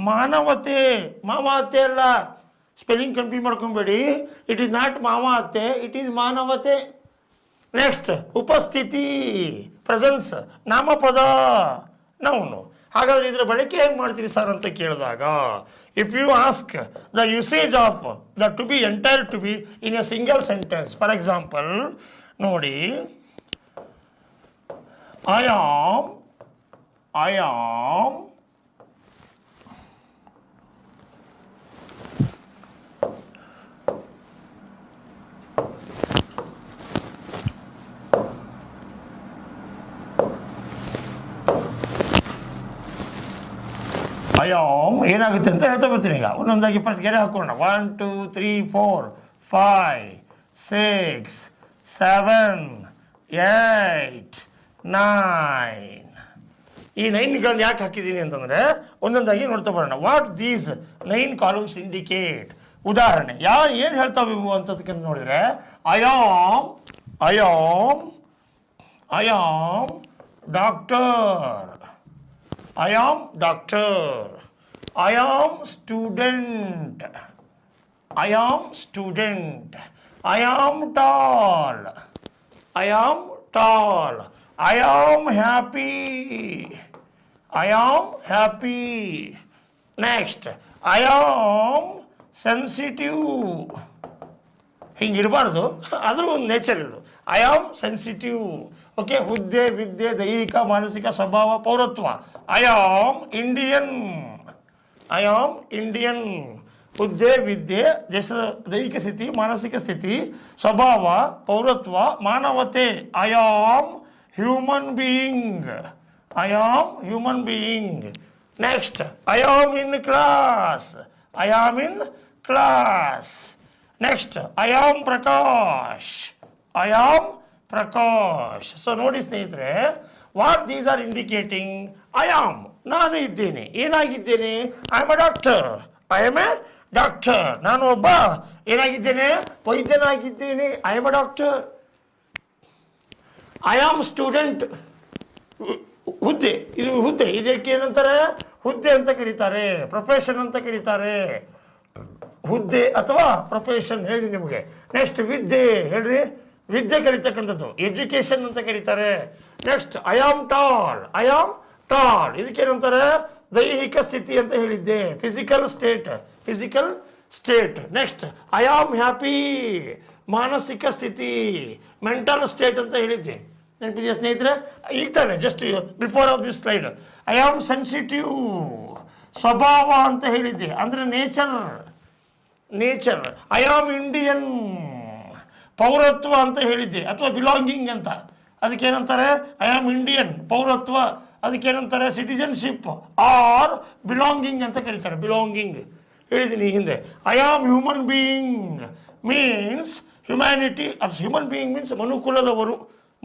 ಮಾನವತೆ ಅಲ್ಲ, ಸ್ಪೆಲ್ಲಿಂಗ್ ಕನ್ಫ್ಯೂಸ್ ಮಾಡ್ಕೊಬೇಡಿ. ಇಟ್ ಈಸ್ ನಾಟ್ ಮಾವತೆ, ಇಟ್ ಈಸ್ ಮಾನವತೆ. ನೆಕ್ಸ್ಟ್ ಉಪಸ್ಥಿತಿ, ಪ್ರೆಸೆನ್ಸ್, ನಾಮಪದ, ನೌನು. ಹಾಗಾದರೆ ಇದರ ಬಳಕೆ ಹೇಗೆ ಮಾಡ್ತೀರಿ ಸರ್ ಅಂತ ಕೇಳಿದಾಗ, if you ask the usage of the to be, entire to be in a single sentence. For example ನೋಡಿ, I am ಏನಾಗುತ್ತೆ ಅಂತ ಹೇಳ್ತಾ ಬರ್ತೀನಿ. ಈಗ ಒಂದೊಂದಾಗಿ ಫಸ್ಟ್ ಗೆರೆ ಹಾಕೋಣ. 1 2 3 4 5 6 7 8 9. ಈ 9ಗಳನ್ನ ಯಾಕೆ ಹಾಕಿದ್ದೀನಿ ಅಂತಂದರೆ ಒಂದೊಂದಾಗಿ ನೋಡ್ತಾ ಬರೋಣ. What these 9 columns indicate. ಉದಾಹರಣೆ ಏನು ಹೇಳ್ತಾವೆ ಇವು ಅಂತದಕ್ಕೆ ನೋಡಿದರೆ, I am doctor, I am student, I am tall, I am happy. Next, I am sensitive. ಹಿಂಗಿರಬಾರ್ದು, ಅದ್ರ ಒಂದು ನೇಚರ್ ಇದು. I am sensitive. ಓಕೆ, ಹುದ್ದೆ, ವಿದ್ಯೆ, ದೈಹಿಕ ಮಾನಸಿಕ ಸ್ವಭಾವ, ಪೌರತ್ವ. I am Indian, I am Indian. ಹುದ್ದೆ, ವಿದ್ಯೆ, ದೇಶದ ದೈಹಿಕ ಸ್ಥಿತಿ, ಮಾನಸಿಕ ಸ್ಥಿತಿ, ಸ್ವಭಾವ, ಪೌರತ್ವ, ಮಾನವತೆ. I am human being, I am human being. Next, I am in class, I am in class. Next, I am Prakash, I am Prakash. So ನೋಡಿ ಸ್ನೇಹಿತರೆ, what these are indicating? I am, ನಾನು ಇದ್ದೇನೆ. ಏನಾಗಿದ್ದೇನೆ? I am a doctor, I am a doctor. ನಾನು ಒಬ್ಬ ಏನಾಗಿದ್ದೇನೆ? ವೈದ್ಯನಾಗಿದ್ದೇನೆ. I am a doctor. I am student. ಹುದ್ದೆ, ಇದು ಹುದ್ದೆ, ಇದಕ್ಕೆ ಏನಂತಾರೆ? ಹುದ್ದೆ ಅಂತ ಕರೀತಾರೆ, ಪ್ರೊಫೆಷನ್ ಅಂತ ಕರೀತಾರೆ. ಹುದ್ದೆ ಅಥವಾ ಪ್ರೊಫೆಷನ್ ಹೇಳಿದ್ವಿ ನಿಮಗೆ. ನೆಕ್ಸ್ಟ್, ವಿದ್ಯೆ ಹೇಳ್ರಿ, ವಿದ್ಯೆ ಕಲಿತಕ್ಕಂಥದ್ದು, ಎಜುಕೇಶನ್ ಅಂತ ಕರೀತಾರೆ. Next, I am tall, I am tall, ಇದಕ್ಕೇನಂತಾರೆ? ದೈಹಿಕ ಸ್ಥಿತಿ ಅಂತ ಹೇಳಿದ್ದೆ, physical state, physical state. Next, I am happy, ಮಾನಸಿಕ ಸ್ಥಿತಿ, ಮೆಂಟಲ್ ಸ್ಟೇಟ್ ಅಂತ ಹೇಳಿದ್ದೆ. ನೆನಪಿದೆಯಾ ಸ್ನೇಹಿತರೆ? ಈಗ ತಾನೆ just before of this slide. I am sensitive, ಸ್ವಭಾವ ಅಂತ ಹೇಳಿದ್ದೆ, ಅಂದರೆ nature, nature. I am Indian, ಪೌರತ್ವ ಅಂತ ಹೇಳಿದ್ದೆ, ಅಥವಾ ಬಿಲಾಂಗಿಂಗ್ ಅಂತ. ಅದಕ್ಕೇನಂತಾರೆ? ಐ ಆಮ್ ಇಂಡಿಯನ್, ಪೌರತ್ವ. ಅದಕ್ಕೇನಂತಾರೆ? ಸಿಟಿಜನ್ಶಿಪ್ ಆರ್ ಬಿಲಾಂಗಿಂಗ್ ಅಂತ ಕರೀತಾರೆ, ಬಿಲಾಂಗಿಂಗ್ ಹೇಳಿದ್ದೀನಿ ಹಿಂದೆ. I am human being means humanity. Human being means ಮನುಕುಲದವರು,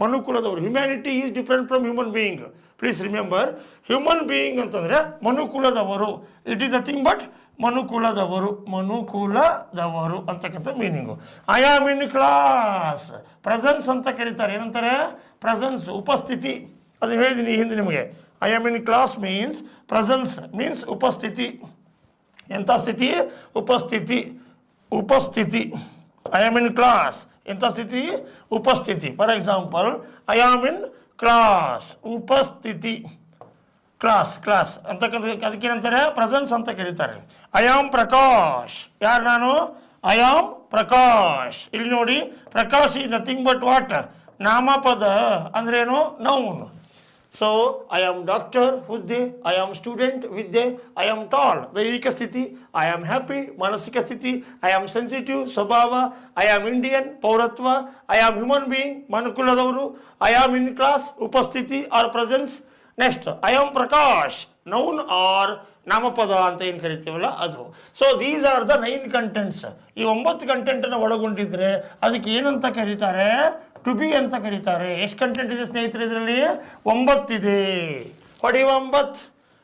ಮನುಕುಲದವರು. Humanity is different from human being. Please remember, human being ಅಂತಂದರೆ ಮನುಕುಲದವರು. ಇಟ್ ಈಸ್ ನಥಿಂಗ್ ಬಟ್ ಮನುಕುಲದವರು, ಮನುಕುಲದವರು ಅಂತಕ್ಕಂಥ meaning. I am in class, presence ಅಂತ ಕರೀತಾರೆ. ಏನಂತಾರೆ? ಪ್ರೆಸೆನ್ಸ್, ಉಪಸ್ಥಿತಿ. ಅದನ್ನು ಹೇಳಿದ್ದೀನಿ ಹಿಂದೆ ನಿಮಗೆ. I am in class means presence, means ಉಪಸ್ಥಿತಿ. ಎಂಥ ಸ್ಥಿತಿ? ಉಪಸ್ಥಿತಿ, ಉಪಸ್ಥಿತಿ. ಐ ಆಮ್ ಇನ್ ಕ್ಲಾಸ್, ಎಂಥ ಸ್ಥಿತಿ? ಉಪಸ್ಥಿತಿ. For example, I am in class, ಉಪಸ್ಥಿತಿ. ಕ್ಲಾಸ್, ಕ್ಲಾಸ್ ಅಂತಕ್ಕಂಥ ಅದಕ್ಕೇನಂತಾರೆ? ಪ್ರೆಸೆನ್ಸ್ ಅಂತ ಕರೀತಾರೆ. ಐ ಆಮ್ ಪ್ರಕಾಶ್, ಯಾರು ನಾನು? I am Prakash. ಇಲ್ಲಿ ನೋಡಿ, Prakash is nothing but what? ನಾಮಪದ. ಅಂದ್ರೇನು? Noun. So I am doctor, ಹುದ್ದೆ. ಐ ಆಮ್ ಸ್ಟೂಡೆಂಟ್, ವಿದ್ಯೆ. ಐ ಆಮ್ ಟಾಲ್, ದೈಹಿಕ ಸ್ಥಿತಿ. ಐ ಆಮ್ ಹ್ಯಾಪಿ, ಮಾನಸಿಕ ಸ್ಥಿತಿ. ಐ ಆಮ್ ಸೆನ್ಸಿಟಿವ್, ಸ್ವಭಾವ. ಐ ಆಮ್ ಇಂಡಿಯನ್, ಪೌರತ್ವ. ಐ ಆಮ್ ಹ್ಯೂಮನ್ ಬೀಯಿಂಗ್, ಮನುಕುಲದವರು. ಐ ಆಮ್ ಇನ್ ಕ್ಲಾಸ್, ಉಪಸ್ಥಿತಿ or presence. Next, I am Prakash, noun or ನಾಮಪದ ಅಂತ ಏನು ಕರಿತೀವಲ್ಲ ಅದು. So these are the 9 contents. ಈ 9 ಕಂಟೆಂಟನ್ನು ಒಳಗೊಂಡಿದ್ರೆ ಅದಕ್ಕೆ ಏನಂತ ಕರೀತಾರೆ? ಟು ಬಿ ಅಂತ ಕರೀತಾರೆ. ಎಷ್ಟು ಕಂಟೆಂಟ್ ಇದೆ ಸ್ನೇಹಿತರೆ ಇದರಲ್ಲಿ? 9 ಇದೆ. ಹೊಡಿ 9.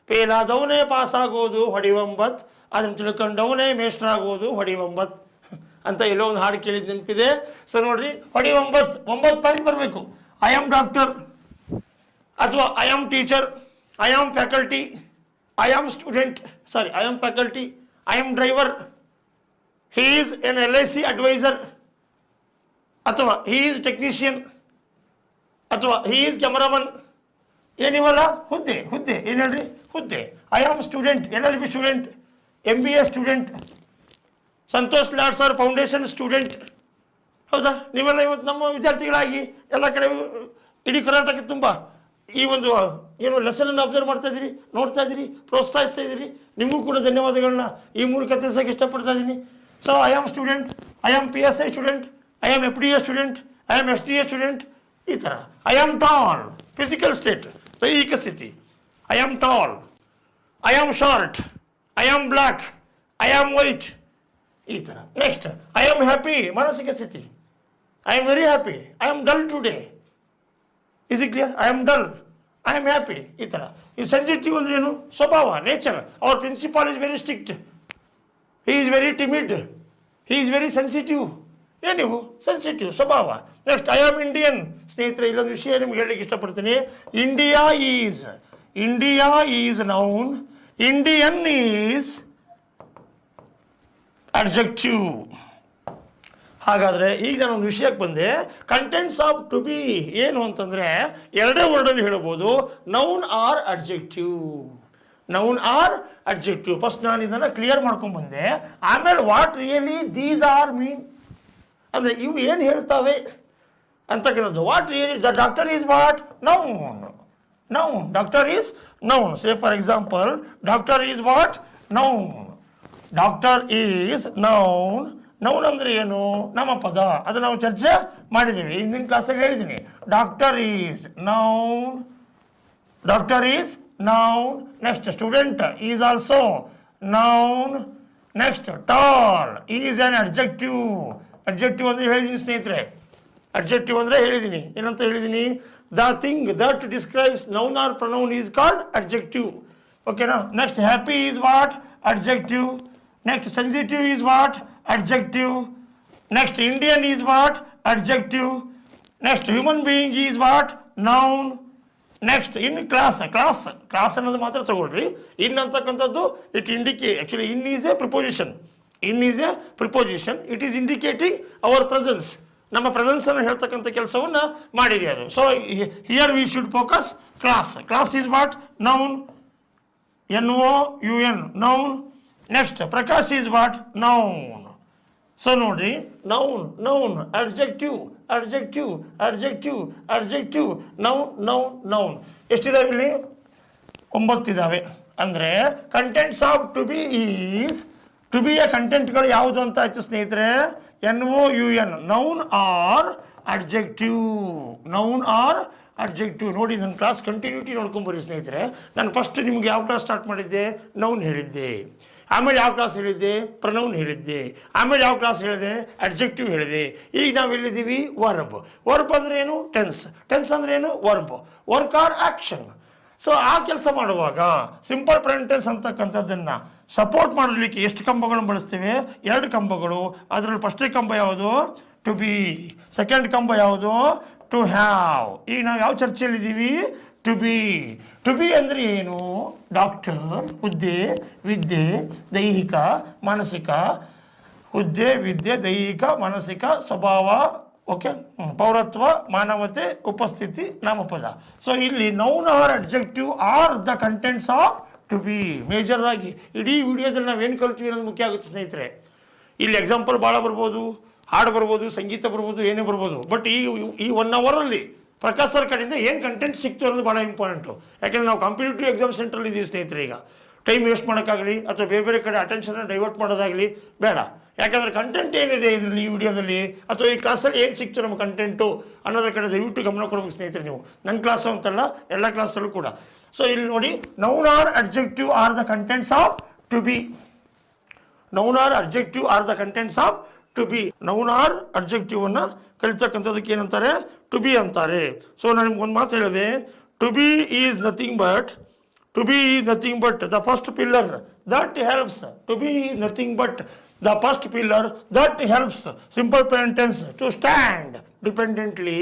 ಫೇಲ್ ಆದವನೇ ಪಾಸ್ ಆಗೋದು, ಹೊಡಿ 9. ಅದನ್ನು ತಿಳ್ಕೊಂಡವನೇ ಮೇಸ್ಟರ್ ಆಗೋದು, ಹೊಡಿ 9 ಅಂತ ಎಲ್ಲೋ ಒಂದು ಹಾಡು ಕೇಳಿದ ನೆನಪಿದೆ. ಸೊ ನೋಡ್ರಿ, ಹೊಡಿ 9 ಪಾಯಿಂಟ್ ಬರಬೇಕು. ಐ ಆಮ್ ಡಾಕ್ಟರ್, ಅಥವಾ I am teacher, I am faculty, I am student, sorry I am faculty, I am driver, he is an LIC adviser, ಅಥವಾ ಹಿ ಈಸ್ ಟೆಕ್ನಿಷಿಯನ್, ಅಥವಾ ಹಿ ಈಸ್ ಕ್ಯಾಮರಾಮನ್. ಏನಿವಲ್ಲ ಹುದ್ದೆ, ಹುದ್ದೆ ಏನು ಹೇಳ್ರಿ? ಹುದ್ದೆ. I am student, LLB student, MBA student, Santosh Lad sir foundation student. ಹೌದಾ? ನೀವೆಲ್ಲ ಇವತ್ತು ನಮ್ಮ ವಿದ್ಯಾರ್ಥಿಗಳಾಗಿ ಎಲ್ಲ ಕಡೆ ಇಡೀ ಕರ್ನಾಟಕ ತುಂಬ ಈ ಒಂದು ಏನು ಲೆಸನನ್ನು ಅಬ್ಸರ್ವ್ ಮಾಡ್ತಾ ಇದ್ದೀರಿ, ನೋಡ್ತಾ ಇದ್ದೀರಿ, ಪ್ರೋತ್ಸಾಹಿಸ್ತಾ ಇದ್ದೀರಿ. ನಿಮಗೂ ಕೂಡ ಧನ್ಯವಾದಗಳನ್ನ ಈ ಮೂಲಕ ತಿಳಿಸೋಕೆ ಇಷ್ಟಪಡ್ತಾ ಇದ್ದೀನಿ. So I am student, I am PSI student, I am FDA student, I am SDA student. ಈ ಥರ. I am tall, physical state, ದೈಹಿಕ ಸ್ಥಿತಿ. I am tall, I am short, I am black, I am white. ಈ ಥರ. ನೆಕ್ಸ್ಟ್, ಐ ಆಮ್ ಹ್ಯಾಪಿ, ಮಾನಸಿಕ ಸ್ಥಿತಿ. I am very happy, I am dull today. Is it clear? I am dull, I am happy. ಈ ಥರ. ಈ ಸೆನ್ಸಿಟಿವ್ ಅಂದ್ರೆ ಏನು? ಸ್ವಭಾವ, nature. Our principal is very strict, he is very timid, he is very sensitive. ಏನಿವು? ಸೆನ್ಸಿಟಿವ್, ಸ್ವಭಾವ. Next, I am Indian. ಸ್ನೇಹಿತರೆ, ಇಲ್ಲೊಂದು ವಿಷಯ ನಿಮ್ಗೆ ಹೇಳಲಿಕ್ಕೆ ಇಷ್ಟಪಡ್ತೀನಿ. India is noun, Indian is adjective. ಹಾಗಾದರೆ ಈಗ ನಾನೊಂದು ವಿಷಯಕ್ಕೆ ಬಂದೆ. ಕಂಟೆಂಟ್ಸ್ ಆಫ್ ಟು ಬಿ ಏನು ಅಂತಂದರೆ ಎರಡೇ ವರ್ಡಲ್ಲಿ ಹೇಳ್ಬೋದು, noun or adjective. Noun or adjective. First ನಾನು ಇದನ್ನು ಕ್ಲಿಯರ್ ಮಾಡ್ಕೊಂಡು ಬಂದೆ. ಆಮೇಲೆ ವಾಟ್ ರಿಯಲಿ ದೀಸ್ ಆರ್ ಮೀನ್ ಅಂದರೆ ಇವು ಏನು ಹೇಳ್ತಾವೆ ಅಂತಕ್ಕಂಥದ್ದು. What really the doctor is what? Noun. Noun. Doctor is noun. Say for example doctor is what? Noun. Doctor is noun. Noun ಅಂದರೆ ಏನು? ನಾಮಪದ. ಅದು ನಾವು ಚರ್ಚೆ ಮಾಡಿದ್ದೀವಿ, ಹಿಂದಿನ ಕ್ಲಾಸಲ್ಲಿ ಹೇಳಿದ್ದೀನಿ. Doctor is noun. Doctor is noun. Next student is also noun. Next tall is an adjective. Adjective ಅಂದರೆ ಹೇಳಿದ್ದೀನಿ ಸ್ನೇಹಿತರೆ. ಅಡ್ಜೆಕ್ಟಿವ್ ಅಂದರೆ ಹೇಳಿದ್ದೀನಿ. ಏನಂತ ಹೇಳಿದ್ದೀನಿ? The thing that describes noun or pronoun is called adjective. ಓಕೆನಾ? Next happy is what? Adjective. Next sensitive is what? Adjective. Next Indian is what? Adjective. Next human being is what? Noun. Next in class. Class class ಅನ್ನೋದು ಮಾತ್ರ ತಗೊಳ್ರಿ. ಇನ್ ಅಂತಕ್ಕಂಥದ್ದು it indicate, actually in is a preposition. In is a preposition. It is indicating our presence. ನಮ್ಮ ಪ್ರೆಸೆನ್ಸನ್ನು ಹೇಳ್ತಕ್ಕಂಥ ಕೆಲಸವನ್ನು ಮಾಡಿದೆ ಅದು. So here we should focus class. Class is what? Noun. NOUN noun. Next Prakash is what? Noun. So ನೋಡ್ರಿ, noun noun adjective adjective adjective adjective noun noun noun. ಎಷ್ಟಿದಾವೆ ಇಲ್ಲಿ? 9 ಇದ್ದಾವೆ. ಅಂದರೆ contents of to be is, to ಬಿಯ ಕಂಟೆಂಟ್ಗಳು ಯಾವುದು ಅಂತ ಆಯ್ತು ಸ್ನೇಹಿತರೆ? NOUN noun or adjective. Noun or adjective. ನೋಡಿ, ನನ್ನ ಕ್ಲಾಸ್ ಕಂಟಿನ್ಯೂಟಿ ನೋಡ್ಕೊಂಬರಿ ಸ್ನೇಹಿತರೆ. ನಾನು ಫಸ್ಟ್ ನಿಮ್ಗೆ ಯಾವ ಕ್ಲಾಸ್ ಸ್ಟಾರ್ಟ್ ಮಾಡಿದ್ದೆ? ನೌನ್ ಹೇಳಿದ್ದೆ. ಆಮೇಲೆ ಯಾವ ಕ್ಲಾಸ್ ಹೇಳಿದ್ದೆ? ಪ್ರನೌನ್ ಹೇಳಿದ್ದೆ. ಆಮೇಲೆ ಯಾವ ಕ್ಲಾಸ್ ಹೇಳಿದೆ? ಅಡ್ಜೆಕ್ಟಿವ್ ಹೇಳಿದೆ. ಈಗ ನಾವು ಎಲ್ಲಿದ್ದೀವಿ? ವರ್ಬ್. ವರ್ಬ್ ಅಂದರೆ ಏನು? ಟೆನ್ಸ್. ಟೆನ್ಸ್ ಅಂದರೆ ಏನು? Verb. Work or action. So ಆ ಕೆಲಸ ಮಾಡುವಾಗ ಸಿಂಪಲ್ ಪ್ರೆಸೆಂಟ್ ಟೆನ್ಸ್ ಅಂತಕ್ಕಂಥದ್ದನ್ನು ಸಪೋರ್ಟ್ ಮಾಡಲಿಕ್ಕೆ ಎಷ್ಟು ಕಂಬಗಳನ್ನು ಬಳಸ್ತೇವೆ? 2 ಕಂಬಗಳು. ಅದರಲ್ಲಿ ಫಸ್ಟ್ನೇ ಕಂಬ ಯಾವುದು? To B. ಸೆಕೆಂಡ್ ಕಂಬ ಯಾವುದು? To have. ಈಗ ನಾವು ಯಾವ ಚರ್ಚೆಯಲ್ಲಿದ್ದೀವಿ? To be. ಟು ಬಿ ಅಂದರೆ ಏನು? ಡಾಕ್ಟರ್, ಹುದ್ದೆ, ವಿದ್ಯೆ, ದೈಹಿಕ, ಮಾನಸಿಕ. ಹುದ್ದೆ, ವಿದ್ಯೆ, ದೈಹಿಕ, ಮಾನಸಿಕ, ಸ್ವಭಾವ, ಓಕೆ, ಪೌರತ್ವ, ಮಾನವತೆ, ಉಪಸ್ಥಿತಿ, ನಾಮಪದ. ಸೊ ಇಲ್ಲಿ noun or adjective are the contents of to be. Major ಆಗಿ ಇಡೀ ವಿಡಿಯೋದಲ್ಲಿ ನಾವೇನು ಕಲ್ತೀವಿ ಅನ್ನೋದು ಮುಖ್ಯ ಆಗುತ್ತೆ ಸ್ನೇಹಿತರೆ. ಇಲ್ಲಿ ಎಕ್ಸಾಂಪಲ್ ಭಾಳ ಬರ್ಬೋದು, ಹಾಡು ಬರ್ಬೋದು, ಸಂಗೀತ ಬರ್ಬೋದು, ಏನೇ ಬರ್ಬೋದು. ಬಟ್ ಈ 1 ಅವರಲ್ಲಿ ಪ್ರಕಾಶ್ ಸರ್ ಕಡೆಯಿಂದ ಏನು ಕಂಟೆಂಟ್ ಸಿಕ್ತು ಅನ್ನೋದು ಭಾಳ ಇಂಪಾರ್ಟೆಂಟು. ಯಾಕೆಂದರೆ ನಾವು ಕಾಂಪಿಟೇಟಿವ್ ಎಕ್ಸಾಮ್ ಸೆಂಟ್ರಲ್ಲಿ ಇದ್ದೀವಿ ಸ್ನೇಹಿತರೆ. ಈಗ ಟೈಮ್ ವೇಸ್ಟ್ ಮಾಡೋಕ್ಕಾಗಲಿ ಅಥವಾ ಬೇರೆ ಬೇರೆ ಕಡೆ ಅಟೆನ್ಷನ್ನ ಡೈವರ್ಟ್ ಮಾಡೋದಾಗಲಿ ಬೇಡ. ಯಾಕಂದರೆ ಕಂಟೆಂಟ್ ಏನಿದೆ ಇದರಲ್ಲಿ, ಈ ವಿಡಿಯೋದಲ್ಲಿ ಅಥವಾ ಈ ಕ್ಲಾಸಲ್ಲಿ ಏನು ಸಿಕ್ತು ನಮ್ಮ ಕಂಟೆಂಟು ಅನ್ನೋದ್ರ ಕಡೆ ದಯವಿಟ್ಟು ಗಮನ ಕೊಡಬೇಕು ಸ್ನೇಹಿತರೆ ನೀವು. ನನ್ನ ಕ್ಲಾಸು ಅಂತಲ್ಲ, ಎಲ್ಲ ಕ್ಲಾಸಲ್ಲೂ ಕೂಡ. ಸೊ ಇಲ್ಲಿ ನೋಡಿ, noun or adjective are the contents of to be. Noun or adjective are the contents of to be. Noun or adjective ಅನ್ನು ಕಲಿತಕ್ಕಂಥದಕ್ಕೆ ಏನಂತಾರೆ? ಟು ಬಿ ಅಂತಾರೆ. ಸೊ ನಾನು ನಿಮ್ಗೆ ಒಂದು ಮಾತು ಹೇಳಿದೆ, to be is nothing but, to be is nothing but the first pillar that helps. To be is nothing but the first pillar that helps simple present tense to stand dependently.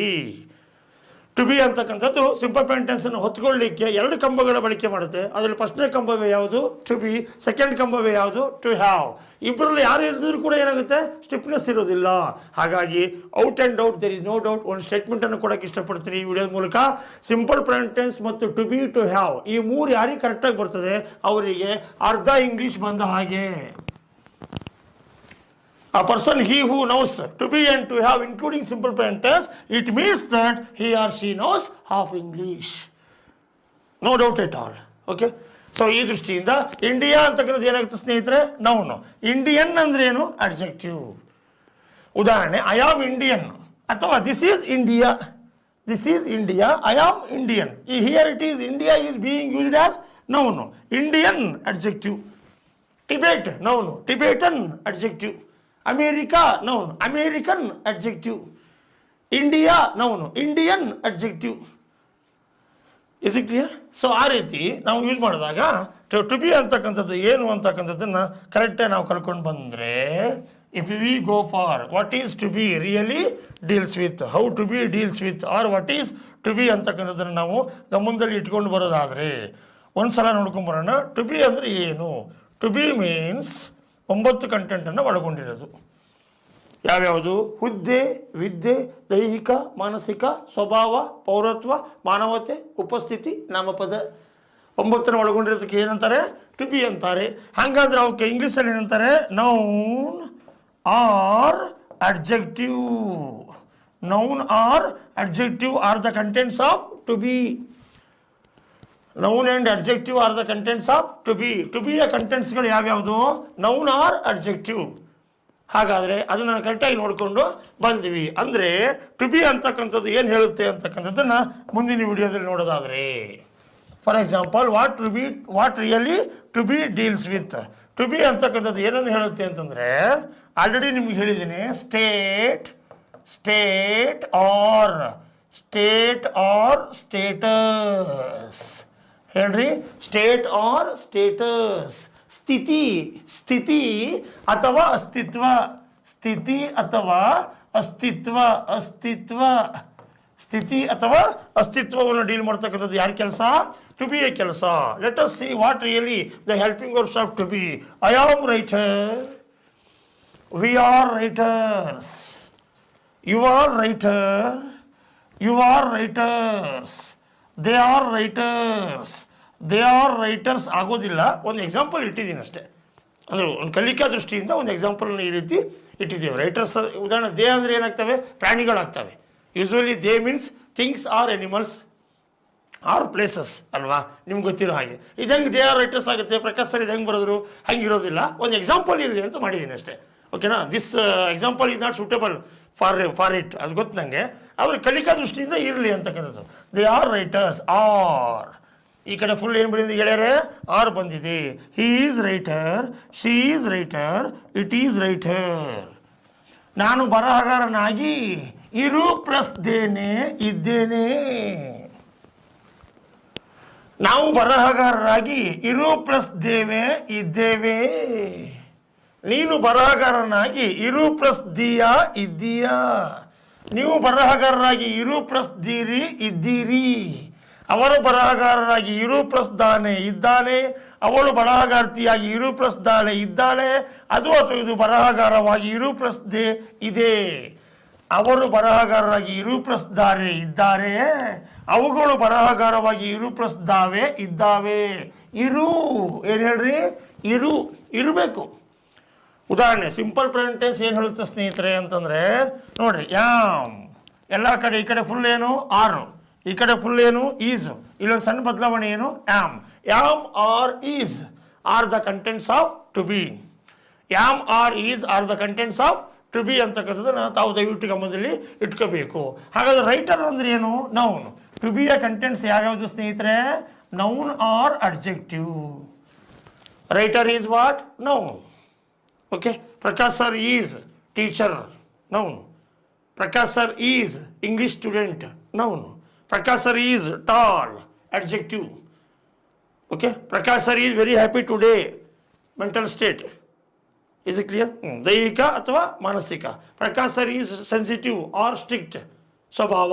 To be ಅಂತಕ್ಕಂಥದ್ದು ಸಿಂಪಲ್ ಪ್ರೆಸೆಂಟ್ ಟೆನ್ಸ್ ಅನ್ನು ಹೊತ್ಕೊಳ್ಳಿಕ್ಕೆ 2 ಕಂಬಗಳ ಬಳಕೆ ಮಾಡುತ್ತೆ. ಅದರಲ್ಲಿ ಫಸ್ಟ್ನೇ ಕಂಬವೇ ಯಾವುದು? To B. ಸೆಕೆಂಡ್ ಕಂಬವೇ ಯಾವುದು? To have. ಇಬ್ಬರಲ್ಲಿ ಯಾರು ಇದ್ದರೂ ಕೂಡ ಏನಾಗುತ್ತೆ? ಸ್ಟಿಫ್ನೆಸ್ ಇರೋದಿಲ್ಲ. ಹಾಗಾಗಿ out and out there is no doubt ಒಂದು ಸ್ಟೇಟ್ಮೆಂಟನ್ನು ಕೊಡೋಕ್ಕೆ ಇಷ್ಟಪಡ್ತೀನಿ ಈ ವಿಡಿಯೋದ ಮೂಲಕ. ಸಿಂಪಲ್ ಪ್ರೆಸೆಂಟ್ ಟೆನ್ಸ್ ಮತ್ತು ಟು ಬಿ, ಟು ಹ್ಯಾವ್ ಈ 3 ಯಾರಿಗೆ ಕರೆಕ್ಟಾಗಿ ಬರ್ತದೆ ಅವರಿಗೆ ಅರ್ಧ ಇಂಗ್ಲೀಷ್ ಬಂದ ಹಾಗೆ. A person he who knows to be and to have including simple present tense, it means that he or she knows half English. No doubt at all. Okay? So ಈ ದೃಷ್ಟಿಯಿಂದ ಇಂಡಿಯಾ ಅಂತಕ್ಕಂಥದ್ದು ಏನಾಗುತ್ತೆ ಸ್ನೇಹಿತರೆ? ನೌನು. ಇಂಡಿಯನ್ ಅಂದ್ರೆ ಏನು? ಅಡ್ಜೆಕ್ಟಿವ್. ಉದಾಹರಣೆ, ಐ ಆಮ್ ಇಂಡಿಯನ್ ಅಥವಾ this is India. This is India, I am Indian. ಈ here it is India is being used as noun. Indian adjective. Tibet noun. Tibetan adjective. America noun. American adjective. India noun. Indian adjective. Is it clear? So ಆ ರೀತಿ ನಾವು ಯೂಸ್ ಮಾಡಿದಾಗ ಟು ಬಿ ಅಂತಕ್ಕಂಥದ್ದು ಏನು ಅಂತಕ್ಕಂಥದ್ದನ್ನು ಕರೆಕ್ಟಾಗಿ ನಾವು ಕಲ್ಕೊಂಡು ಬಂದರೆ, if we go for what is to be really deals with, how to be deals with, or what is to be ಅಂತಕ್ಕಂಥದ್ದನ್ನು ನಾವು ಗಮನದಲ್ಲಿ ಇಟ್ಕೊಂಡು ಬರೋದಾದರೆ ಒಂದು ಸಲ ನೋಡ್ಕೊಂಬರೋಣ. ಟು ಬಿ ಅಂದರೆ ಏನು? ಟು ಬಿ ಮೀನ್ಸ್ 9 ಕಂಟೆಂಟನ್ನು ಒಳಗೊಂಡಿರೋದು. ಯಾವ್ಯಾವುದು? ಹುದ್ದೆ, ವಿದ್ಯೆ, ದೈಹಿಕ, ಮಾನಸಿಕ, ಸ್ವಭಾವ, ಪೌರತ್ವ, ಮಾನವತೆ, ಉಪಸ್ಥಿತಿ, ನಾಮಪದ. 9 ಒಳಗೊಂಡಿರೋದಕ್ಕೆ ಏನಂತಾರೆ? ಟು ಬಿ ಅಂತಾರೆ. ಹಾಗಾದ್ರೆ ಅವಕ್ಕೆ ಇಂಗ್ಲೀಷಲ್ಲಿ ಏನಂತಾರೆ? Noun or adjective. noun or adjective are the contents of to be. Noun and adjective are the contents of to be. To be ಯ ಕಂಟೆಂಟ್ಸ್ಗಳು ಯಾವ್ಯಾವುದು? noun or adjective. ಹಾಗಾದರೆ ಅದನ್ನು ಕರೆಕ್ಟಾಗಿ ನೋಡಿಕೊಂಡು ಬಂದ್ವಿ. ಅಂದರೆ ಟು ಬಿ ಅಂತಕ್ಕಂಥದ್ದು ಏನು ಹೇಳುತ್ತೆ ಅಂತಕ್ಕಂಥದ್ದನ್ನು ಮುಂದಿನ ವಿಡಿಯೋದಲ್ಲಿ ನೋಡೋದಾದರೆ, for example what really to be deals with. To be ಅಂತಕ್ಕಂಥದ್ದು ಏನನ್ನು ಹೇಳುತ್ತೆ ಅಂತಂದರೆ, ಆಲ್ರೆಡಿ ನಿಮ್ಗೆ ಹೇಳಿದ್ದೀನಿ, ಸ್ಟೇಟ್ ಆರ್ ಸ್ಟೇಟಸ್. ಹೇಳ್ರಿ, ಸ್ಟೇಟ್ ಆರ್ ಸ್ಟೇಟಸ್. ಸ್ಥಿತಿ ಅಥವಾ ಅಸ್ತಿತ್ವ. ಸ್ಥಿತಿ ಅಥವಾ ಅಸ್ತಿತ್ವ. ಸ್ಥಿತಿ ಅಥವಾ ಅಸ್ತಿತ್ವವನ್ನು ಡೀಲ್ ಮಾಡ್ತಕ್ಕಂಥದ್ದು ಯಾರ ಕೆಲಸ? ಟು ಬಿ ಎ ಕೆಲಸ. Let us see what really the helping verbs of to be. I am writer, we are writers, you are writer, you are writers, they are writers. They are writers ಆಗೋದಿಲ್ಲ, ಒಂದು ಎಕ್ಸಾಂಪಲ್ ಇಟ್ಟಿದ್ದೀನಿ ಅಷ್ಟೇ. ಅಂದರೆ ಒಂದು ಕಲಿಕಾ ದೃಷ್ಟಿಯಿಂದ ಒಂದು ಎಕ್ಸಾಂಪಲ್ನ ಈ ರೀತಿ ಇಟ್ಟಿದ್ದೀವಿ. ರೈಟರ್ಸ್ ಉದಾಹರಣೆ, ದೇ ಅಂದರೆ ಏನಾಗ್ತವೆ? ಪ್ರಾಣಿಗಳಾಗ್ತವೆ. Usually they means things or animals or places ಅಲ್ವಾ, ನಿಮ್ಗೆ ಗೊತ್ತಿರೋ ಹಾಗೆ. ಇದು ಹೆಂಗೆ ದೇ ಆರ್ ರೈಟರ್ಸ್ ಆಗುತ್ತೆ? ಪ್ರಕಾಶ್ ಸರ್ ಇದು ಹೆಂಗೆ ಬರೆದ್ರು? ಹಂಗಿರೋದಿಲ್ಲ, ಒಂದು ಎಕ್ಸಾಂಪಲ್ ಇರಲಿ ಅಂತ ಮಾಡಿದ್ದೀನಿ ಅಷ್ಟೇ. ಓಕೆನಾ? This example is not suitable for it, ಅದು ಗೊತ್ತು ನನಗೆ. ಆದರೆ ಕಲಿಕಾ ದೃಷ್ಟಿಯಿಂದ ಇರಲಿ ಅಂತಕ್ಕಂಥದ್ದು. They are writers are. ಈ ಕಡೆ ಫುಲ್ ಏನು ಬಂದಿದೆ ಗೆಳೆಯರೆ? ಆರ್ ಬಂದಿದೆ. He is writer, she is writer, it is writer. ನಾನು ಬರಹಗಾರನಾಗಿ ಇರು ಪ್ಲಸ್ ದೇನೆ ಇದ್ದೇನೆ. ನಾವು ಬರಹಗಾರರಾಗಿ ಇರು ಪ್ಲಸ್ ದೇವೆ ಇದ್ದೇವೆ. ನೀನು ಬರಹಗಾರನಾಗಿ ಇರು ಪ್ಲಸ್ ದಿಯಾ ಇದ್ದೀಯಾ. ನೀವು ಬರಹಗಾರರಾಗಿ ಇರು ಪ್ಲಸ್ ದೀರಿ ಇದ್ದೀರಿ. ಅವರು ಬರಹಗಾರರಾಗಿ ಇರು ಪ್ಲಸ್ ದಾನೆ ಇದ್ದಾನೆ. ಅವಳು ಬರಹಗಾರ್ತಿಯಾಗಿ ಇರು ಪ್ಲಸ್ ದಾಳೆ ಇದ್ದಾಳೆ. ಅದು ಅಥವಾ ಇದು ಬರಹಗಾರವಾಗಿ ಇರು ಪ್ಲಸ್ ದೇ ಇದೆ. ಅವರು ಬರಹಗಾರರಾಗಿ ಇರು ಪ್ಲಸ್ ದಾರೆ ಇದ್ದಾರೆ. ಅವುಗಳು ಬರಹಗಾರವಾಗಿ ಇರು ಪ್ಲಸ್ ದಾವೆ ಇದ್ದಾವೆ. ಇರು ಏನು ಹೇಳ್ರಿ? ಇರು, ಇರಬೇಕು. ಉದಾಹರಣೆ ಸಿಂಪಲ್ ಪ್ರೆಸೆಂಟ್ ಟೆನ್ಸ್ ಏನು ಹೇಳುತ್ತೆ ಸ್ನೇಹಿತರೆ ಅಂತಂದರೆ, ನೋಡ್ರಿ, ಯಾಮ್ ಎಲ್ಲ ಕಡೆ ಈ ಕಡೆ ಫುಲ್ ಏನು? ಆರು. ಈ ಕಡೆ ಫುಲ್ ಏನು? ಈಸ್. ಇಲ್ಲೊಂದು ಸಣ್ಣ ಬದಲಾವಣೆ ಏನು? Am. Am are is are the contents of to be. Am are is are the contents of to be ಅಂತಕ್ಕಂಥದ್ದನ್ನು ತಾವು ದಯವಿಟ್ಟು ಗಮನದಲ್ಲಿ ಇಟ್ಕೋಬೇಕು. ಹಾಗಾದ್ರೆ ರೈಟರ್ ಅಂದ್ರೆ ಏನು? ನೌನ್. ಟು ಬಿಯ ಕಂಟೆಂಟ್ಸ್ ಯಾವ್ಯಾವುದು ಸ್ನೇಹಿತರೆ? Noun or adjective. Writer is what? Noun. Okay. Prakash sir is teacher, noun. Prakash sir is English student, noun. Prakash sir is tall, adjective. Okay. Prakash sir is very happy today, mental state. Is it clear? ದೈಹಿಕ ಅಥವಾ ಮಾನಸಿಕ. Prakash sir is sensitive or strict, ಸ್ವಭಾವ.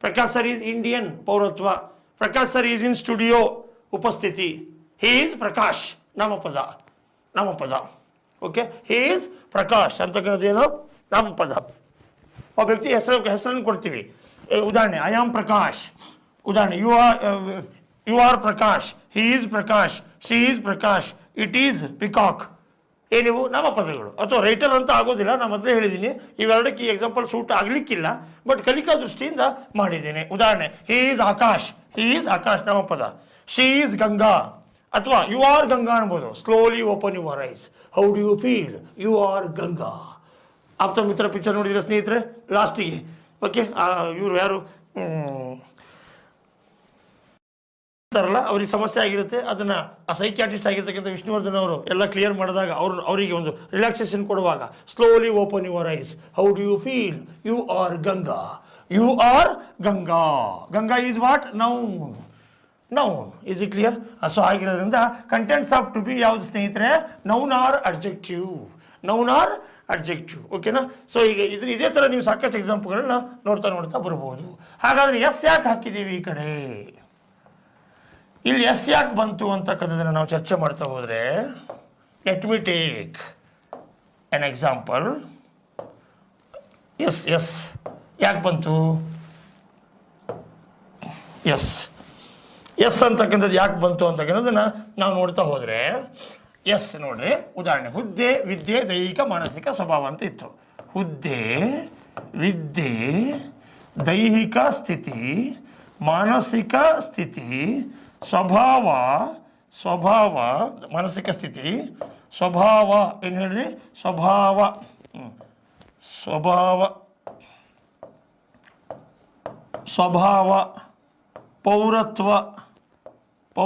ಪ್ರಕಾಶ್ ಸರ್ ಈಸ್ ಇಂಡಿಯನ್, ಪೌರತ್ವ. Prakash sir is in studio, ಉಪಸ್ಥಿತಿ. ಹಿ ಈಸ್ ಪ್ರಕಾಶ್, ನಾಮಪದ. ಓಕೆ. ಹಿ ಈಸ್ ಪ್ರಕಾಶ್ ಅಂತಕ್ಕಂಥದ್ದು ಏನು? ನಾಮಪದ. ಒಬ್ಬ ವ್ಯಕ್ತಿ ಹೆಸರನ್ನು ಕೊಡ್ತೀವಿ. ಉದಾಹರಣೆ, ಐ ಆಮ್ ಪ್ರಕಾಶ್. ಉದಾಹರಣೆ, you are Prakash, he is Prakash, she is Prakash, it is peacock. ಏನಿವು ನಾಮಪದಗಳು. ಅಥವಾ ರೈಟರ್ ಅಂತ ಆಗೋದಿಲ್ಲ, ನಾನು ಮೊದಲೇ ಹೇಳಿದ್ದೀನಿ. ಇವೆರಡಕ್ಕೆ ಈ ಎಕ್ಸಾಂಪಲ್ ಸೂಟ್ ಆಗಲಿಕ್ಕಿಲ್ಲ, ಬಟ್ ಕಲಿಕಾ ದೃಷ್ಟಿಯಿಂದ ಮಾಡಿದ್ದೇನೆ. ಉದಾಹರಣೆ, ಹಿ ಈಸ್ ಆಕಾಶ್, ನಾಮಪದ. ಶಿ ಈಸ್ ಗಂಗಾ, ಅಥವಾ ಯು ಆರ್ ಗಂಗಾ ಅನ್ಬೋದು. Slowly open your eyes. How do you feel? You are Ganga. Aptha Mitra picture ನೋಡಿದ್ರೆ ಸ್ನೇಹಿತರೆ ಲಾಸ್ಟಿಗೆ. ಓಕೆ. ಇವರು ಯಾರು ಇರ್ತಾರಲ್ಲ, ಅವ್ರಿಗೆ ಸಮಸ್ಯೆ ಆಗಿರುತ್ತೆ. ಅದನ್ನು ಆ ಸೈಕ್ಯಾಟ್ರಿಸ್ಟ್ ಆಗಿರ್ತಕ್ಕಂಥ ವಿಷ್ಣುವರ್ಧನ್ ಅವರು ಎಲ್ಲ ಕ್ಲಿಯರ್ ಮಾಡಿದಾಗ ಅವರಿಗೆ ಒಂದು ರಿಲ್ಯಾಕ್ಸೇಷನ್ ಕೊಡುವಾಗ, slowly open your eyes. How do you feel? You are Ganga. You are Ganga. Ganga is what? Noun. Is it clear? So ಆಗಿರೋದ್ರಿಂದ ಕಂಟೆಂಟ್ಸ್ ಆಫ್ ಟು ಬಿ ಯಾವುದು ಸ್ನೇಹಿತರೆ? Noun or adjective. ಓಕೆನಾ? ಸೊ ಈಗ ಇದೇ ಥರ ನೀವು ಸಾಕಷ್ಟು ಎಕ್ಸಾಂಪಲ್ಗಳನ್ನ ನೋಡ್ತಾ ಬರ್ಬೋದು. ಹಾಗಾದರೆ ಎಸ್ ಯಾಕೆ ಹಾಕಿದ್ದೀವಿ ಈ ಕಡೆ? ಇಲ್ಲಿ ಎಸ್ ಯಾಕೆ ಬಂತು ಅಂತಕ್ಕಂಥದ್ದನ್ನು ನಾವು ಚರ್ಚೆ ಮಾಡ್ತಾ ಹೋದರೆ, let me take an example. S ಯಾಕೆ ಬಂತು? ಎಸ್ ಅಂತಕ್ಕಂಥದ್ದು ಯಾಕೆ ಬಂತು ಅಂತಕ್ಕಂಥದ್ದನ್ನು ನಾವು ನೋಡ್ತಾ ಹೋದರೆ, ಎಸ್ ನೋಡ್ರಿ, ಉದಾಹರಣೆ, ಹುದ್ದೆ, ವಿದ್ಯೆ, ದೈಹಿಕ, ಮಾನಸಿಕ, ಸ್ವಭಾವ ಅಂತ ಇತ್ತು. ಹುದ್ದೆ, ವಿದ್ಯೆ ದೈಹಿಕ ಸ್ಥಿತಿ ಮಾನಸಿಕ ಸ್ಥಿತಿ ಸ್ವಭಾವ ಮಾನಸಿಕ ಸ್ಥಿತಿ ಸ್ವಭಾವ ಏನು ಹೇಳ್ರಿ ಸ್ವಭಾವ